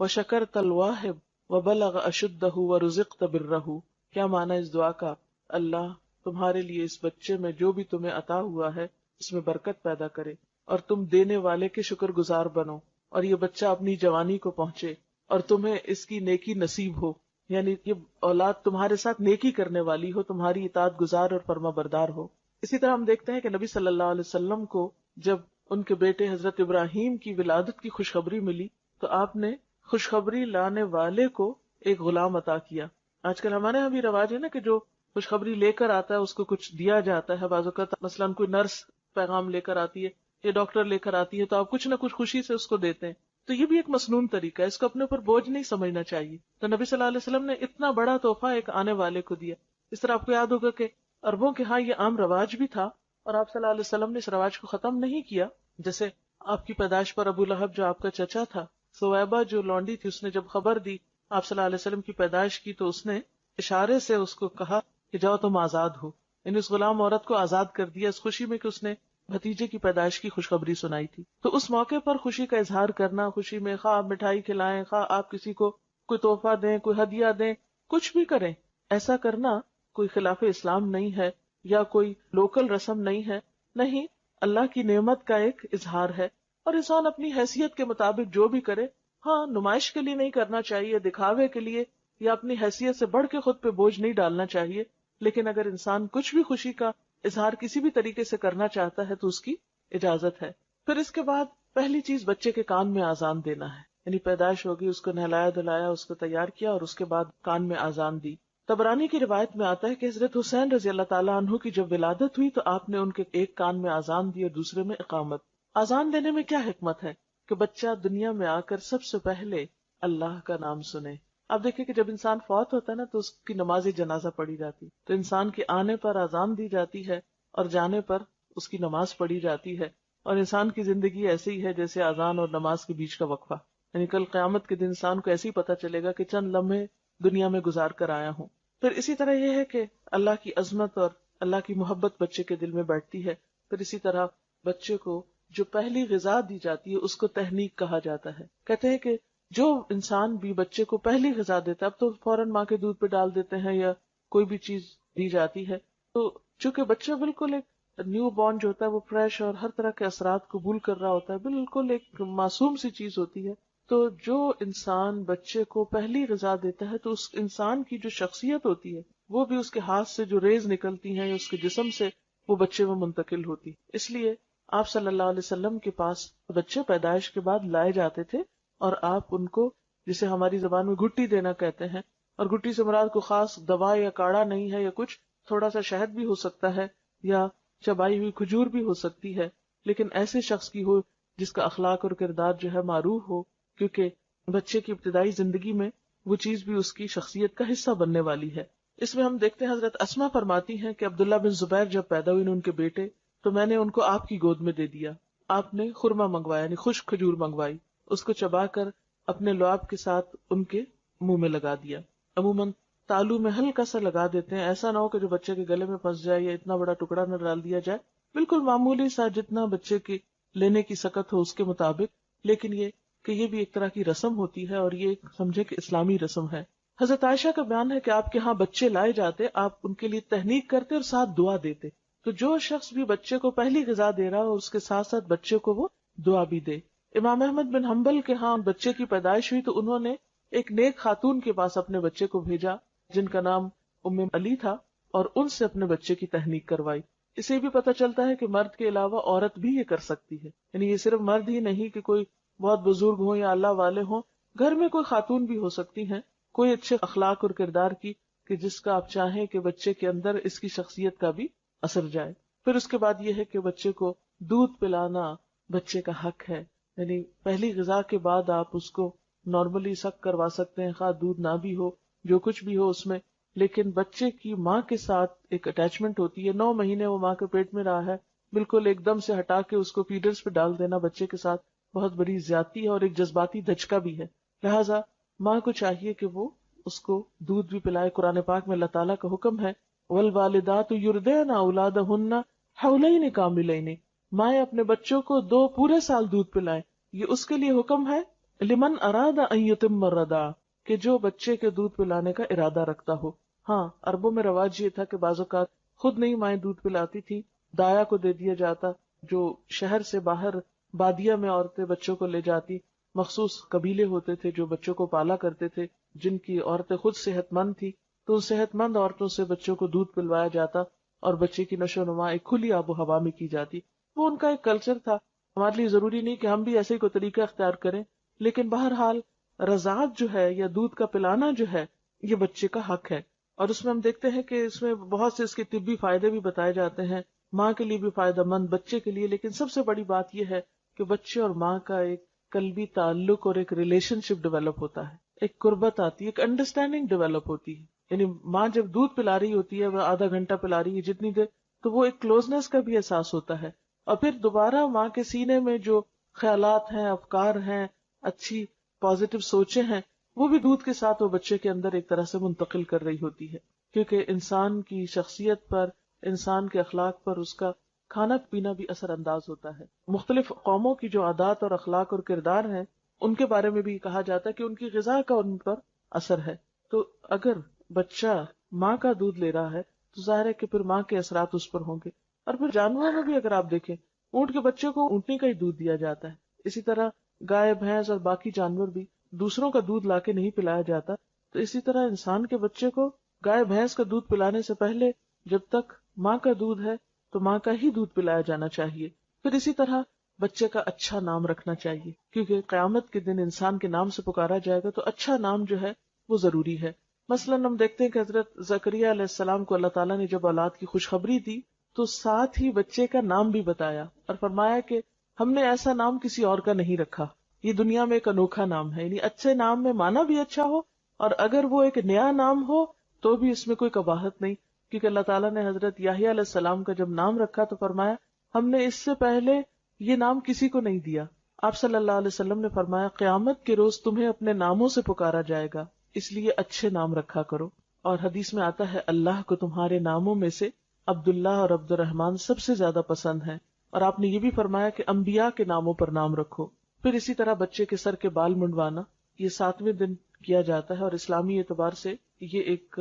A: وشکرت الواہب وبلغ اشدہ ورزقت برہ۔ کیا معنی اس دعا کا؟ اللہ تمہارے لیے اس بچے میں جو بھی تمہیں عطا ہوا ہے اس میں برکت پیدا کرے، اور تم دینے والے کے شکر گزار بنو، اور یہ بچہ اپنی جوانی کو پہنچے اور تمہیں اس کی نیکی نصیب ہو، یعنی یہ اولاد تمہارے ساتھ نیکی کرنے والی ہو، تمہاری اطاعت گزار اور فرما بردار ہو۔ اسی طرح ہم دیکھتے ہیں کہ نبی صلی اللہ علیہ وسلم کو جب ان کے بیٹے حضرت ابراہیم کی ولادت کی خوشخبری ملی تو آپ نے خوشخبری لانے والے کو ایک غلام عطا کیا۔ آج کل ہمارے یہاں بھی رواج ہے نا کہ جو خوشخبری لے کر آتا ہے اس کو کچھ دیا جاتا ہے۔ بعض اوقات مثلاً کوئی نرس پیغام لے کر آتی ہے یا ڈاکٹر لے کر آتی ہے تو آپ کچھ نہ کچھ خوشی سے اس کو دیتے ہیں۔ تو یہ بھی ایک مسنون طریقہ ہے، اس کو اپنے اوپر بوجھ نہیں سمجھنا چاہیے۔ تو نبی صلی اللہ علیہ وسلم نے اتنا بڑا تحفہ ایک آنے والے کو دیا۔ اس طرح آپ کو یاد ہوگا کہ عربوں کے ہاں یہ عام رواج بھی تھا اور آپ صلی اللہ علیہ وسلم نے اس رواج کو ختم نہیں کیا۔ جیسے آپ کی پیدائش پر ابو لہب جو آپ کا چچا تھا، سویبہ جو لونڈی تھی، اس نے جب خبر دی آپ صلی اللہ علیہ وسلم کی پیدائش کی تو اس نے اشارے سے اس کو کہا کہ جاؤ تم آزاد ہو، یعنی اس غلام عورت کو آزاد کر دیا اس خوشی میں کہ اس نے بھتیجے کی پیدائش کی خوشخبری سنائی تھی۔ تو اس موقع پر خوشی کا اظہار کرنا، خوشی میں خواہ آپ مٹھائی کھلائیں، خواہ آپ کسی کو کوئی تحفہ دیں، کوئی ہدیہ دیں، کچھ بھی کریں، ایسا کرنا کوئی خلاف اسلام نہیں ہے یا کوئی لوکل رسم نہیں ہے، نہیں، اللہ کی نعمت کا ایک اظہار ہے۔ اور انسان اپنی حیثیت کے مطابق جو بھی کرے، ہاں نمائش کے لیے نہیں کرنا چاہیے، دکھاوے کے لیے یا اپنی حیثیت سے بڑھ کے خود پہ بوجھ نہیں ڈالنا چاہیے، لیکن اگر انسان کچھ بھی خوشی کا اظہار کسی بھی طریقے سے کرنا چاہتا ہے تو اس کی اجازت ہے۔ پھر اس کے بعد پہلی چیز بچے کے کان میں آذان دینا ہے، یعنی پیدائش ہوگی، اس کو نہلایا دھلایا، اس کو تیار کیا اور اس کے بعد کان میں آذان دی۔ طبرانی کی روایت میں آتا ہے کہ حضرت حسین رضی اللہ تعالیٰ عنہ کی جب ولادت ہوئی تو آپ نے ان کے ایک کان میں آذان دی اور دوسرے میں اقامت۔ آذان دینے میں کیا حکمت ہے کہ بچہ دنیا میں آ کر سب سے پہلے اللہ کا نام سنے۔ اب دیکھیں کہ جب انسان فوت ہوتا ہے نا تو اس کی نماز جنازہ پڑھی جاتی، تو انسان کے آنے پر آذان دی جاتی ہے اور جانے پر اس کی نماز پڑھی جاتی ہے، اور انسان کی زندگی ایسی ہی ہے جیسے آذان اور نماز کے بیچ کا وقفہ، یعنی کل قیامت کے دن انسان کو ایسے ہی پتہ چلے گا کہ چند لمحے دنیا میں گزار کر آیا ہوں۔ پھر اسی طرح یہ ہے کہ اللہ کی عظمت اور اللہ کی محبت بچے کے دل میں بیٹھتی ہے۔ پھر اسی طرح بچے کو جو پہلی غذا دی جاتی ہے اس کو تحنیک کہا جاتا ہے۔ کہتے ہیں کہ جو انسان بھی بچے کو پہلی غذا دیتا ہے، اب تو فوراً ماں کے دودھ پہ ڈال دیتے ہیں یا کوئی بھی چیز دی جاتی ہے، تو چونکہ بچہ بالکل ایک نیو بورن جو ہوتا ہے وہ فریش اور ہر طرح کے اثرات قبول کر رہا ہوتا ہے، بالکل ایک معصوم سی چیز ہوتی ہے، تو جو انسان بچے کو پہلی غذا دیتا ہے تو اس انسان کی جو شخصیت ہوتی ہے وہ بھی اس کے ہاتھ سے جو ریز نکلتی ہیں یا اس کے جسم سے وہ بچے میں منتقل ہوتی۔ اس لیے آپ صلی اللہ علیہ وسلم کے پاس بچے پیدائش کے بعد لائے جاتے تھے اور آپ ان کو، جسے ہماری زبان میں گھٹی دینا کہتے ہیں، اور گھٹی سے مراد کو خاص دوا یا کاڑھا نہیں ہے، یا کچھ تھوڑا سا شہد بھی ہو سکتا ہے یا چبائی ہوئی کھجور بھی ہو سکتی ہے، لیکن ایسے شخص کی ہو جس کا اخلاق اور کردار جو ہے معروف ہو، کیونکہ بچے کی ابتدائی زندگی میں وہ چیز بھی اس کی شخصیت کا حصہ بننے والی ہے۔ اس میں ہم دیکھتے ہیں حضرت اسما فرماتی ہیں کہ عبداللہ بن زبیر جب پیدا ہوئے ان کے بیٹے، تو میں نے ان کو آپ کی گود میں دے دیا۔ آپ نے خرما منگوایا، یعنی خشک کھجور منگوائی، اس کو چبا کر اپنے لعاب کے ساتھ ان کے منہ میں لگا دیا۔ عموماً تالو میں ہلکا سا لگا دیتے ہیں، ایسا نہ ہو کہ جو بچے کے گلے میں پھنس جائے یا اتنا بڑا ٹکڑا نہ ڈال دیا جائے، بالکل معمولی سا جتنا بچے کی لینے کی سکت ہو اس کے مطابق، لیکن یہ کہ یہ بھی ایک طرح کی رسم ہوتی ہے اور یہ سمجھے کہ اسلامی رسم ہے۔ حضرت عائشہ کا بیان ہے کہ آپ کے ہاں بچے لائے جاتے، آپ ان کے لیے تہنیک کرتے اور ساتھ دعا دیتے۔ تو جو شخص بھی بچے کو پہلی غذا دے رہا ہو اس کے ساتھ ساتھ بچے کو وہ دعا بھی دے۔ امام احمد بن حنبل کے ہاں بچے کی پیدائش ہوئی تو انہوں نے ایک نیک خاتون کے پاس اپنے بچے کو بھیجا جن کا نام ام علی تھا، اور ان سے اپنے بچے کی تہنیک کروائی۔ اسے بھی پتہ چلتا ہے کہ مرد کے علاوہ عورت بھی یہ کر سکتی ہے، یعنی یہ صرف مرد ہی نہیں کہ کوئی بہت بزرگ ہوں یا اللہ والے ہوں، گھر میں کوئی خاتون بھی ہو سکتی ہیں کوئی اچھے اخلاق اور کردار کی، کہ جس کا آپ چاہیں کہ بچے کے اندر اس کی شخصیت کا بھی اثر جائے۔ پھر اس کے بعد یہ ہے کہ بچے کو دودھ پلانا بچے کا حق ہے، یعنی پہلی غذا کے بعد آپ اس کو نارملی سک کروا سکتے ہیں، خواہ دودھ نہ بھی ہو، جو کچھ بھی ہو اس میں، لیکن بچے کی ماں کے ساتھ ایک اٹیچمنٹ ہوتی ہے۔ 9 مہینے وہ ماں کے پیٹ میں رہا ہے، بالکل ایک دم سے ہٹا کے اس کو فیڈرز پہ ڈال دینا بچے کے ساتھ بہت بڑی زیادتی ہے اور ایک جذباتی دھچکا بھی ہے۔ لہٰذا ماں کو چاہیے کہ وہ اس کو دودھ بھی پلائے۔ قرآن پاک میں اللہ تعالیٰ کا حکم ہے والوالدات یرضعن اولادہن حولین کاملین، مائیں اپنے بچوں کو 2 پورے سال دودھ پلائیں۔ یہ اس کے لیے حکم ہے لمن اراد ان یتم الرضاع، کہ جو بچے کے دودھ پلانے کا ارادہ رکھتا ہو۔ ہاں، عربوں میں رواج یہ تھا کہ بعض اوقات خود نہیں مائیں دودھ پلاتی تھی، دایا کو دے دیا جاتا، جو شہر سے باہر بادیہ میں عورتیں بچوں کو لے جاتی، مخصوص قبیلے ہوتے تھے جو بچوں کو پالا کرتے تھے، جن کی عورتیں خود صحت مند تھی، تو ان صحت مند عورتوں سے بچوں کو دودھ پلوایا جاتا اور بچے کی نشو و نما ایک کھلی آب و ہوا میں کی جاتی۔ وہ ان کا ایک کلچر تھا، ہمارے لیے ضروری نہیں کہ ہم بھی ایسے ہی کوئی طریقہ اختیار کریں، لیکن بہرحال رضاعت جو ہے یا دودھ کا پلانا جو ہے یہ بچے کا حق ہے۔ اور اس میں ہم دیکھتے ہیں کہ اس میں بہت سے اس کے طبی فائدے بھی بتائے جاتے ہیں، ماں کے لیے بھی فائدہ مند، بچے کے لیے، لیکن سب سے بڑی بات یہ ہے کہ بچے اور ماں کا ایک قلبی تعلق اور ایک ریلیشن شپ ڈیولپ ہوتا ہے، ایک قربت آتی ہے، ایک انڈرسٹینڈنگ ڈیولپ ہوتی ہے۔ یعنی ماں جب دودھ پلا رہی ہوتی ہے، وہ آدھا گھنٹہ پلا رہی ہے جتنی دیر، تو وہ ایک کلوزنس کا بھی احساس ہوتا ہے، اور پھر دوبارہ ماں کے سینے میں جو خیالات ہیں، افکار ہیں، اچھی پازیٹیو سوچیں ہیں، وہ بھی دودھ کے ساتھ وہ بچے کے اندر ایک طرح سے منتقل کر رہی ہوتی ہے، کیونکہ انسان کی شخصیت پر، انسان کے اخلاق پر اس کا کھانا پینا بھی اثر انداز ہوتا ہے۔ مختلف قوموں کی جو عادات اور اخلاق اور کردار ہیں ان کے بارے میں بھی کہا جاتا ہے کہ ان کی غذا کا ان پر اثر ہے۔ تو اگر بچہ ماں کا دودھ لے رہا ہے تو ظاہر ہے کہ پھر ماں کے اثرات اس پر ہوں گے۔ اور پھر جانوروں میں بھی اگر آپ دیکھیں، اونٹ کے بچے کو اونٹنی کا ہی دودھ دیا جاتا ہے، اسی طرح گائے، بھینس اور باقی جانور بھی دوسروں کا دودھ لا کے نہیں پلایا جاتا۔ تو اسی طرح انسان کے بچے کو گائے بھینس کا دودھ پلانے سے پہلے جب تک ماں کا دودھ ہے تو ماں کا ہی دودھ پلایا جانا چاہیے۔ پھر اسی طرح بچے کا اچھا نام رکھنا چاہیے، کیونکہ قیامت کے دن انسان کے نام سے پکارا جائے گا، تو اچھا نام جو ہے وہ ضروری ہے۔ مثلاً ہم دیکھتے ہیں کہ حضرت زکریا علیہ السلام کو اللہ تعالیٰ نے جب اولاد کی خوشخبری دی تو ساتھ ہی بچے کا نام بھی بتایا اور فرمایا کہ ہم نے ایسا نام کسی اور کا نہیں رکھا، یہ دنیا میں ایک انوکھا نام ہے۔ یعنی اچھے نام میں معنی بھی اچھا ہو، اور اگر وہ ایک نیا نام ہو تو بھی اس میں کوئی قباحت نہیں، کیونکہ اللہ تعالیٰ نے حضرت یحییٰ علیہ السلام کا جب نام رکھا تو فرمایا ہم نے اس سے پہلے یہ نام کسی کو نہیں دیا۔ آپ صلی اللہ علیہ وسلم نے فرمایا قیامت کے روز تمہیں اپنے ناموں سے پکارا جائے گا، اس لیے اچھے نام رکھا کرو۔ اور حدیث میں آتا ہے اللہ کو تمہارے ناموں میں سے عبداللہ اور عبد الرحمن سب سے زیادہ پسند ہیں، اور آپ نے یہ بھی فرمایا کہ انبیاء کے ناموں پر نام رکھو۔ پھر اسی طرح بچے کے سر کے بال منڈوانا یہ 7ویں دن کیا جاتا ہے، اور اسلامی اعتبار سے یہ ایک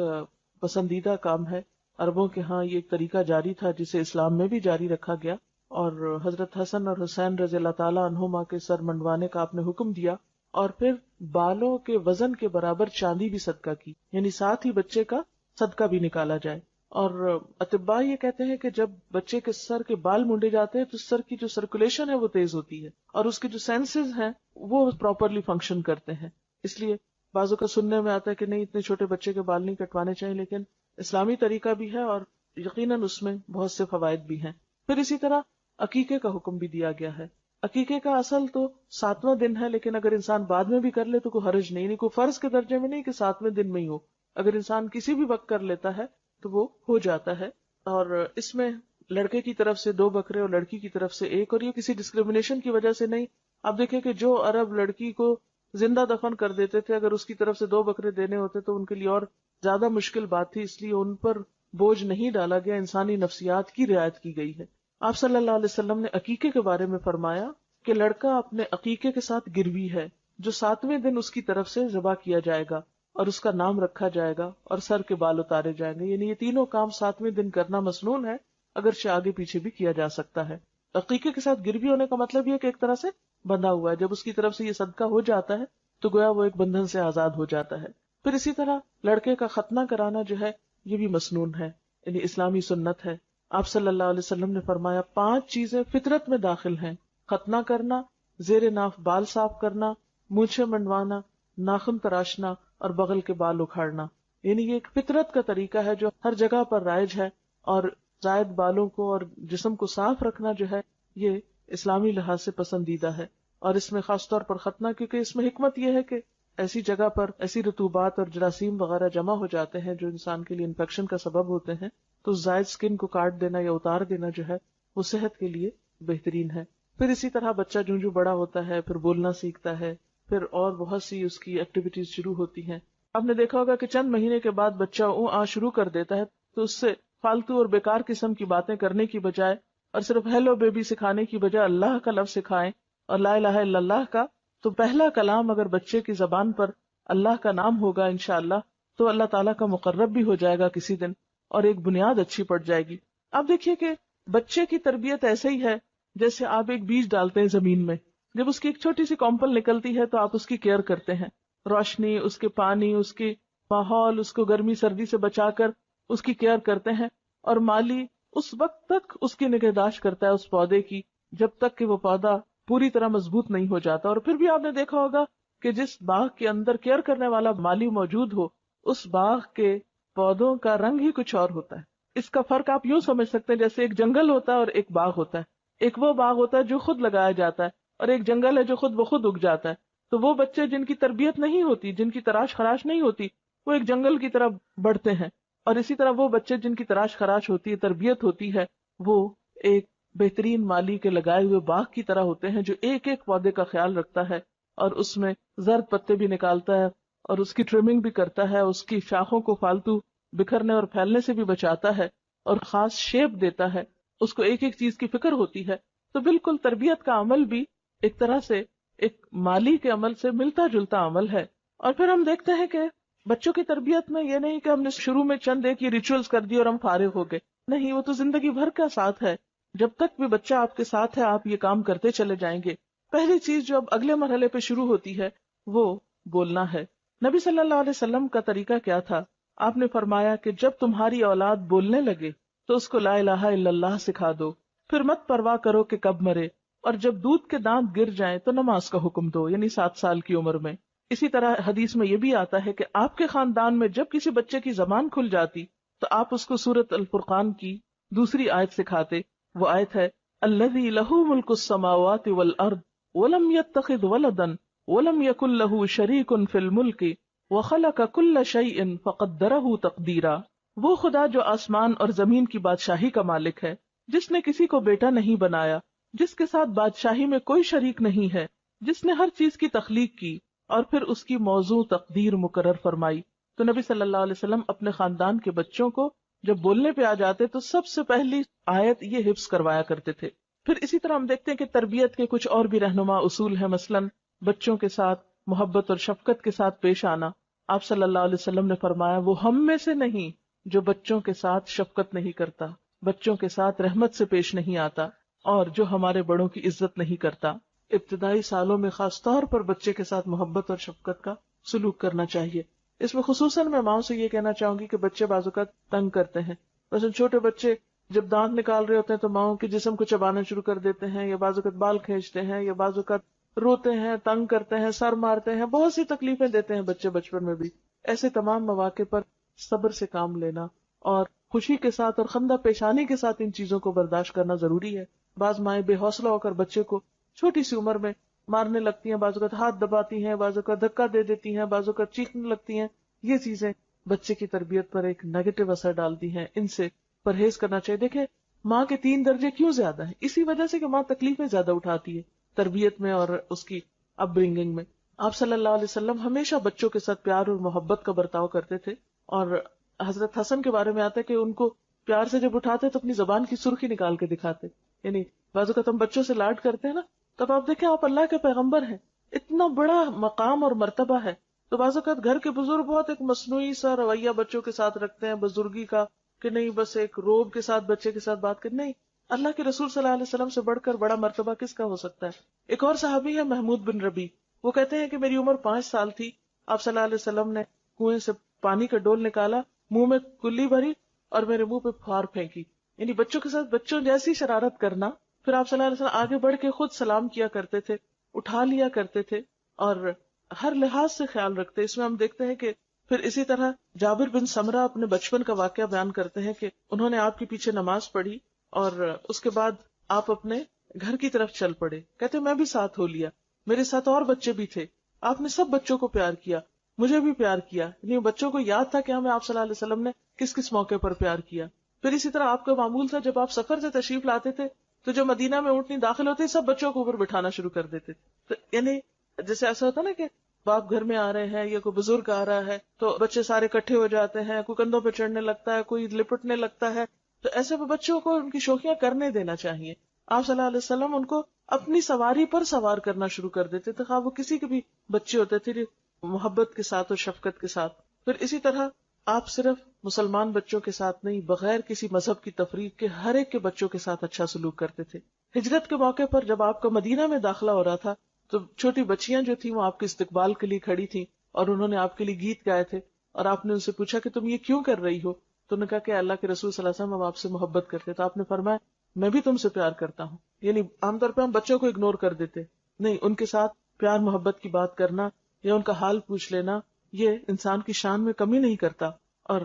A: پسندیدہ کام ہے۔ عربوں کے ہاں یہ ایک طریقہ جاری تھا جسے اسلام میں بھی جاری رکھا گیا، اور حضرت حسن اور حسین رضی اللہ تعالیٰ عنہما کے سر منڈوانے کا آپ نے حکم دیا، اور پھر بالوں کے وزن کے برابر چاندی بھی صدقہ کی، یعنی ساتھ ہی بچے کا صدقہ بھی نکالا جائے۔ اور اطباء یہ کہتے ہیں کہ جب بچے کے سر کے بال مونڈے جاتے ہیں تو سر کی جو سرکولیشن ہے وہ تیز ہوتی ہے اور اس کے جو سینسز ہیں وہ پراپرلی فنکشن کرتے ہیں. اس لیے بعضوں کا سننے میں آتا ہے کہ نہیں اتنے چھوٹے بچے کے بال نہیں کٹوانے چاہیے، لیکن اسلامی طریقہ بھی ہے اور یقیناً اس میں بہت سے فوائد بھی ہیں. پھر اسی طرح عقیقے کا حکم بھی دیا گیا ہے. عقیقے کا اصل تو 7واں دن ہے، لیکن اگر انسان بعد میں بھی کر لے تو کوئی حرج نہیں، کوئی فرض کے درجے میں نہیں کہ 7ویں دن میں ہی ہو. اگر انسان کسی بھی وقت کر لیتا ہے تو وہ ہو جاتا ہے. اور اس میں لڑکے کی طرف سے 2 بکرے اور لڑکی کی طرف سے 1، اور یہ کسی ڈسکریمنیشن کی وجہ سے نہیں. آپ دیکھیں کہ جو عرب لڑکی کو زندہ دفن کر دیتے تھے، اگر اس کی طرف سے 2 بکرے دینے ہوتے تو ان کے لیے اور زیادہ مشکل بات تھی، اس لیے ان پر بوجھ نہیں ڈالا گیا، انسانی نفسیات کی رعایت کی گئی ہے. آپ صلی اللہ علیہ وسلم نے عقیقے کے بارے میں فرمایا کہ لڑکا اپنے عقیقے کے ساتھ گروی ہے جو 7ویں دن اس کی طرف سے ذبح کیا جائے گا اور اس کا نام رکھا جائے گا اور سر کے بال اتارے جائیں گے. یعنی یہ تینوں کام 7ویں دن کرنا مسنون ہے، اگرچہ آگے پیچھے بھی کیا جا سکتا ہے. عقیقے کے ساتھ گروی ہونے کا مطلب یہ کہ ایک طرح سے بندھا ہوا ہے، جب اس کی طرف سے یہ صدقہ ہو جاتا ہے تو گویا وہ ایک بندھن سے آزاد ہو جاتا ہے. پھر اسی طرح لڑکے کا ختنہ کرانا جو ہے یہ بھی مسنون ہے، یعنی اسلامی سنت ہے. آپ صلی اللہ علیہ وسلم نے فرمایا 5 چیزیں فطرت میں داخل ہیں: ختنہ کرنا، زیر ناف بال صاف کرنا، مونچھیں منڈوانا، ناخن تراشنا اور بغل کے بال اکھاڑنا. یعنی یہ ایک فطرت کا طریقہ ہے جو ہر جگہ پر رائج ہے، اور زائد بالوں کو اور جسم کو صاف رکھنا جو ہے یہ اسلامی لحاظ سے پسندیدہ ہے. اور اس میں خاص طور پر ختنہ، کیونکہ اس میں حکمت یہ ہے کہ ایسی جگہ پر ایسی رطوبات اور جراثیم وغیرہ جمع ہو جاتے ہیں جو انسان کے لیے انفیکشن کا سبب ہوتے ہیں، تو زائد سکن کو کاٹ دینا یا اتار دینا جو ہے وہ صحت کے لیے بہترین ہے. پھر اسی طرح بچہ جو بڑا ہوتا ہے پھر بولنا سیکھتا ہے، پھر اور بہت سی اس کی ایکٹیویٹیز شروع ہوتی ہیں. آپ نے دیکھا ہوگا کہ چند مہینے کے بعد بچہ شروع کر دیتا ہے تو اس سے فالتو اور بیکار قسم کی باتیں کرنے کی بجائے اور صرف ہیلو بیبی سکھانے کی بجائے اللہ کا لفظ سکھائیں اور لا الہ الا اللہ کا. تو پہلا کلام اگر بچے کی زبان پر اللہ کا نام ہوگا انشاءاللہ تو اللہ تعالیٰ کا مقرب بھی ہو جائے گا کسی دن، اور ایک بنیاد اچھی پڑ جائے گی. اب دیکھیے کہ بچے کی تربیت ایسے ہی ہے جیسے آپ ایک بیج ڈالتے ہیں زمین میں. جب اس کی ایک چھوٹی سی کمپل نکلتی ہے تو آپ اس کی کیئر کرتے ہیں، روشنی، اس کے پانی، اس کے ماحول، اس کو گرمی سردی سے بچا کر اس کی کیئر کرتے ہیں. اور مالی اس وقت تک اس کی نگہداشت کرتا ہے اس پودے کی جب تک کہ وہ پودا پوری طرح مضبوط نہیں ہو جاتا. اور پھر بھی آپ نے دیکھا ہوگا کہ جس باغ کے اندر کیئر کرنے والا مالی موجود ہو اس باغ کے پودوں کا رنگ ہی کچھ اور ہوتا ہے. اس کا فرق آپ یوں سمجھ سکتے ہیں جیسے ایک جنگل ہوتا ہے اور ایک باغ ہوتا ہے. ایک وہ باغ ہوتا ہے جو خود لگایا جاتا ہے اور ایک جنگل ہے جو خود بخود اگ جاتا ہے. تو وہ بچے جن کی تربیت نہیں ہوتی، جن کی تراش خراش نہیں ہوتی، وہ ایک جنگل کی طرف بڑھتے ہیں. اور اسی طرح وہ بچے جن کی تراش خراش ہوتی ہے، تربیت ہوتی ہے، وہ ایک بہترین مالی کے لگائے ہوئے باغ کی طرح ہوتے ہیں جو ایک ایک پودے کا خیال رکھتا ہے اور اس میں زرد پتے بھی نکالتا ہے اور اس کی ٹرمنگ بھی کرتا ہے، اس کی شاخوں کو فالتو بکھرنے اور پھیلنے سے بھی بچاتا ہے اور خاص شیپ دیتا ہے. اس کو ایک ایک چیز کی فکر ہوتی ہے. تو بالکل تربیت کا عمل بھی ایک طرح سے ایک مالی کے عمل سے ملتا جلتا عمل ہے. اور پھر ہم دیکھتے ہیں کہ بچوں کی تربیت میں یہ نہیں کہ ہم نے شروع میں چند ایک یہ ریچولز کر دی اور ہم فارغ ہو گئے. نہیں، وہ تو زندگی بھر کا ساتھ ہے. جب تک بھی بچہ آپ کے ساتھ ہے آپ یہ کام کرتے چلے جائیں گے. پہلی چیز جو اب اگلے مرحلے پہ شروع ہوتی ہے وہ بولنا ہے. نبی صلی اللہ علیہ وسلم کا طریقہ کیا تھا؟ آپ نے فرمایا کہ جب تمہاری اولاد بولنے لگے تو اس کو لا الہ الا اللہ سکھا دو، پھر مت پرواہ کرو کہ کب مرے، اور جب دودھ کے دانت گر جائیں تو نماز کا حکم دو، یعنی 7 سال کی عمر میں. اسی طرح حدیث میں یہ بھی آتا ہے کہ آپ کے خاندان میں جب کسی بچے کی زبان کھل جاتی تو آپ اس کو سورۃ الفرقان کی دوسری آیت سکھاتے. وہ آیت ہے الذی لہ ملک السماوات والارض ولم یتخذ ولدا ولم یکن لہ شریک فی الملک وخلق کل شیء فقدرہ تقدیرا. وہ خدا جو آسمان اور زمین کی بادشاہی کا مالک ہے، جس نے کسی کو بیٹا نہیں بنایا، جس کے ساتھ بادشاہی میں کوئی شریک نہیں ہے، جس نے ہر چیز کی تخلیق کی اور پھر اس کی موضوع تقدیر مقرر فرمائی. تو نبی صلی اللہ علیہ وسلم اپنے خاندان کے بچوں کو جب بولنے پہ آ جاتے تو سب سے پہلی آیت یہ حفظ کروایا کرتے تھے. پھر اسی طرح ہم دیکھتے ہیں کہ تربیت کے کچھ اور بھی رہنما اصول ہیں. مثلاً بچوں کے ساتھ محبت اور شفقت کے ساتھ پیش آنا. آپ صلی اللہ علیہ وسلم نے فرمایا وہ ہم میں سے نہیں جو بچوں کے ساتھ شفقت نہیں کرتا، بچوں کے ساتھ رحمت سے پیش نہیں آتا، اور جو ہمارے بڑوں کی عزت نہیں کرتا. ابتدائی سالوں میں خاص طور پر بچے کے ساتھ محبت اور شفقت کا سلوک کرنا چاہیے. اس میں خصوصاً میں ماؤں سے یہ کہنا چاہوں گی کہ بچے بعض اوقات تنگ کرتے ہیں مثلا چھوٹے بچے جب دانت نکال رہے ہوتے ہیں تو ماؤں کے جسم کو چبانا شروع کر دیتے ہیں، یا بعض اوقات بال کھینچتے ہیں، یا بعض اوقات روتے ہیں، تنگ کرتے ہیں، سر مارتے ہیں، بہت سی تکلیفیں دیتے ہیں بچے بچپن میں بھی. ایسے تمام مواقع پر صبر سے کام لینا اور خوشی کے ساتھ اور خندہ پیشانی کے ساتھ ان چیزوں کو برداشت کرنا ضروری ہے. بعض مائیں بے حوصلہ ہو کر بچے کو چھوٹی سی عمر میں مارنے لگتی ہیں، بعض اوقات ہاتھ دباتی ہیں، بعض اوقات دھکا دے دیتی ہیں، بعض اوقات چیخنے لگتی ہیں. یہ چیزیں بچے کی تربیت پر ایک نیگیٹو اثر ڈالتی ہیں، ان سے پرہیز کرنا چاہیے. دیکھیں ماں کے 3 درجے کیوں زیادہ ہیں؟ اسی وجہ سے کہ ماں تکلیفیں زیادہ اٹھاتی ہے تربیت میں اور اس کی اپ برنگنگ میں. آپ صلی اللہ علیہ وسلم ہمیشہ بچوں کے ساتھ پیار اور محبت کا برتاؤ کرتے تھے، اور حضرت حسن کے بارے میں آتا ہے کہ ان کو پیار سے جب اٹھاتے تو اپنی زبان کی سرخی نکال کے دکھاتے. یعنی بعض اوقات ہم بچوں سے لاڈ کرتے ہیں نا، تب آپ دیکھیں آپ اللہ کے پیغمبر ہیں، اتنا بڑا مقام اور مرتبہ ہے، تو بعض اوقات گھر کے بزرگ بہت ایک مصنوعی سا رویہ بچوں کے ساتھ رکھتے ہیں، بزرگی کا، کہ نہیں بس ایک روب کے ساتھ بچے کے ساتھ بات کریں. نہیں، اللہ کے رسول صلی اللہ علیہ وسلم سے بڑھ کر بڑا مرتبہ کس کا ہو سکتا ہے؟ ایک اور صحابی ہے محمود بن ربی، وہ کہتے ہیں کہ میری عمر 5 سال تھی، آپ صلی اللہ علیہ وسلم نے کنویں سے پانی کا ڈول نکالا، منہ میں کلی بھری اور میرے منہ پہ پھار پھینکی. یعنی بچوں کے ساتھ بچوں جیسی شرارت کرنا. پھر آپ صلی اللہ علیہ وسلم آگے بڑھ کے خود سلام کیا کرتے تھے، اٹھا لیا کرتے تھے اور ہر لحاظ سے خیال رکھتے. اس میں ہم دیکھتے ہیں کہ پھر اسی طرح جابر بن سمرہ اپنے بچپن کا واقعہ بیان کرتے ہیں کہ انہوں نے آپ کے پیچھے نماز پڑھی اور اس کے بعد آپ اپنے گھر کی طرف چل پڑے. کہتے میں بھی ساتھ ہو لیا، میرے ساتھ اور بچے بھی تھے، آپ نے سب بچوں کو پیار کیا، مجھے بھی پیار کیا. یعنی بچوں کو یاد تھا کہ ہمیں آپ صلی اللہ علیہ وسلم نے کس کس موقع پر پیار کیا. پھر اسی طرح آپ کا معمول تھا جب آپ سفر سے تشریف لاتے تھے تو جو مدینہ میں اونٹنی داخل ہوتی سب بچوں کو اوپر بٹھانا شروع کر دیتے. تو یعنی جیسے ایسا ہوتا نا کہ باپ گھر میں آ رہے ہیں یا کوئی بزرگ آ رہا ہے تو بچے سارے اکٹھے ہو جاتے ہیں، کوئی کندھوں پہ چڑھنے لگتا ہے، کوئی لپٹنے لگتا ہے. تو ایسے میں بچوں کو ان کی شوخیاں کرنے دینا چاہیے. آپ صلی اللہ علیہ وسلم ان کو اپنی سواری پر سوار کرنا شروع کر دیتے تھے، خواہ وہ کسی کے بھی بچے ہوتے تھے، محبت کے ساتھ اور شفقت کے ساتھ. پھر اسی طرح آپ صرف مسلمان بچوں کے ساتھ نہیں، بغیر کسی مذہب کی تفریق کے ہر ایک کے بچوں کے ساتھ اچھا سلوک کرتے تھے. ہجرت کے موقع پر جب آپ کا مدینہ میں داخلہ ہو رہا تھا تو چھوٹی بچیاں جو تھیں وہ آپ کے استقبال کے لیے کھڑی تھیں اور انہوں نے آپ کے لیے گیت گائے تھے، اور آپ نے ان سے پوچھا کہ تم یہ کیوں کر رہی ہو؟ تو انہوں نے کہا کہ اللہ کے رسول صلی اللہ علیہ وسلم ہم آپ سے محبت کرتے. تو آپ نے فرمایا میں بھی تم سے پیار کرتا ہوں. یعنی عام طور پہ ہم بچوں کو اگنور کر دیتے، نہیں، ان کے ساتھ پیار محبت کی بات کرنا یا ان کا حال پوچھ لینا یہ انسان کی شان میں کمی نہیں کرتا. اور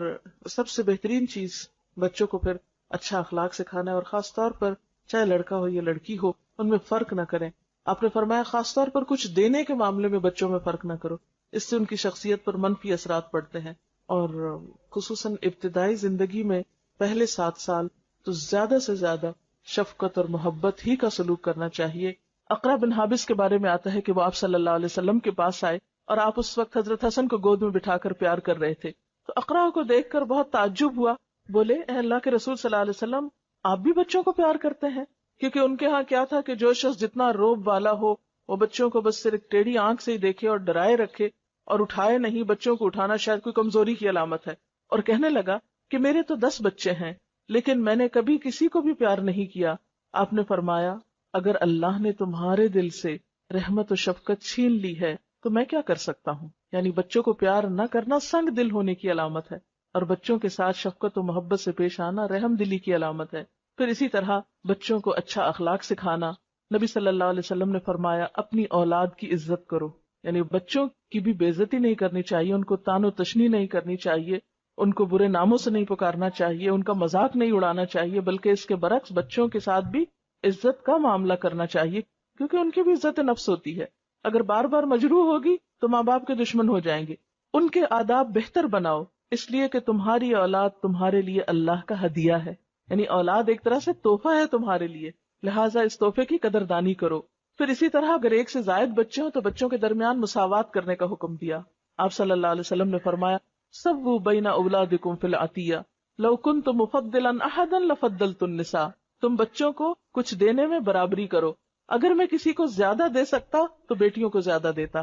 A: سب سے بہترین چیز بچوں کو پھر اچھا اخلاق سکھانا ہے، اور خاص طور پر چاہے لڑکا ہو یا لڑکی ہو ان میں فرق نہ کریں. آپ نے فرمایا خاص طور پر کچھ دینے کے معاملے میں بچوں میں فرق نہ کرو، اس سے ان کی شخصیت پر منفی اثرات پڑتے ہیں. اور خصوصاً ابتدائی زندگی میں پہلے 7 سال تو زیادہ سے زیادہ شفقت اور محبت ہی کا سلوک کرنا چاہیے. اقرا بن حابس کے بارے میں آتا ہے کہ وہ آپ صلی اللہ علیہ وسلم کے پاس آئے اور آپ اس وقت حضرت حسن کو گود میں بٹھا کر پیار کر رہے تھے. تو اقرا کو دیکھ کر بہت تعجب ہوا، بولے اے اللہ کے رسول صلی اللہ علیہ وسلم آپ بھی بچوں کو پیار کرتے ہیں؟ کیونکہ ان کے ہاں کیا تھا کہ جو شخص جتنا روب والا ہو وہ بچوں کو بس صرف ٹیڑھی آنکھ سے ہی دیکھے اور ڈرائے رکھے اور اٹھائے نہیں. بچوں کو اٹھانا شاید کوئی کمزوری کی علامت ہے. اور کہنے لگا کہ میرے تو 10 بچے ہیں لیکن میں نے کبھی کسی کو بھی پیار نہیں کیا. آپ نے فرمایا اگر اللہ نے تمہارے دل سے رحمت و شفقت چھین لی ہے تو میں کیا کر سکتا ہوں. یعنی بچوں کو پیار نہ کرنا سنگ دل ہونے کی علامت ہے، اور بچوں کے ساتھ شفقت و محبت سے پیش آنا رحم دلی کی علامت ہے. پھر اسی طرح بچوں کو اچھا اخلاق سکھانا. نبی صلی اللہ علیہ وسلم نے فرمایا اپنی اولاد کی عزت کرو. یعنی بچوں کی بھی بے عزتی نہیں کرنی چاہیے، ان کو تان و تشنی نہیں کرنی چاہیے، ان کو برے ناموں سے نہیں پکارنا چاہیے، ان کا مذاق نہیں اڑانا چاہیے، بلکہ اس کے برعکس بچوں کے ساتھ بھی عزت کا معاملہ کرنا چاہیے، کیونکہ ان کی بھی عزت نفس ہوتی ہے. اگر بار بار مجروح ہوگی تو ماں باپ کے دشمن ہو جائیں گے. ان کے آداب بہتر بناؤ، اس لیے کہ تمہاری اولاد تمہارے لیے اللہ کا ہدیہ ہے. یعنی اولاد ایک طرح سے تحفہ ہے تمہارے لیے، لہٰذا اس تحفے کی قدردانی کرو. پھر اسی طرح اگر ایک سے زائد بچے ہوں تو بچوں کے درمیان مساوات کرنے کا حکم دیا. آپ صلی اللہ علیہ وسلم نے فرمایا سووا بین اولادکم فی العطیہ لو کنت مفضلا احدا لفضلت النساء. تم بچوں کو کچھ دینے میں برابری کرو، اگر میں کسی کو زیادہ دے سکتا تو بیٹیوں کو زیادہ دیتا.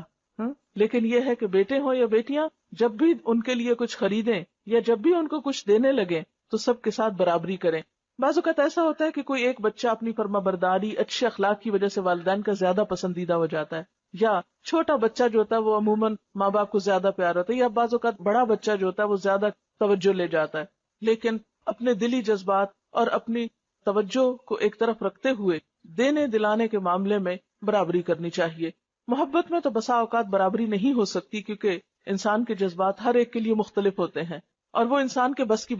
A: لیکن یہ ہے کہ بیٹے ہوں یا بیٹیاں جب بھی ان کے لیے کچھ خریدیں یا جب بھی ان کو کچھ دینے لگیں تو سب کے ساتھ برابری کریں. بعض اوقات ایسا ہوتا ہے کہ کوئی ایک بچہ اپنی فرما برداری اچھے اخلاق کی وجہ سے والدین کا زیادہ پسندیدہ ہو جاتا ہے، یا چھوٹا بچہ جو ہوتا ہے وہ عموماً ماں باپ کو زیادہ پیار ہوتا ہے، یا بعض اوقات بڑا بچہ جو ہوتا ہے وہ زیادہ توجہ لے جاتا ہے. لیکن اپنے دلی جذبات اور اپنی توجہ کو ایک طرف رکھتے ہوئے دینے دلانے کے معاملے میں برابری کرنی چاہیے. محبت میں تو بسا اوقات برابری نہیں ہو سکتی، کیونکہ انسان کے جذبات ہر ایک کے لیے مختلف ہوتے ہیں اور وہ انسان کے بس کی بات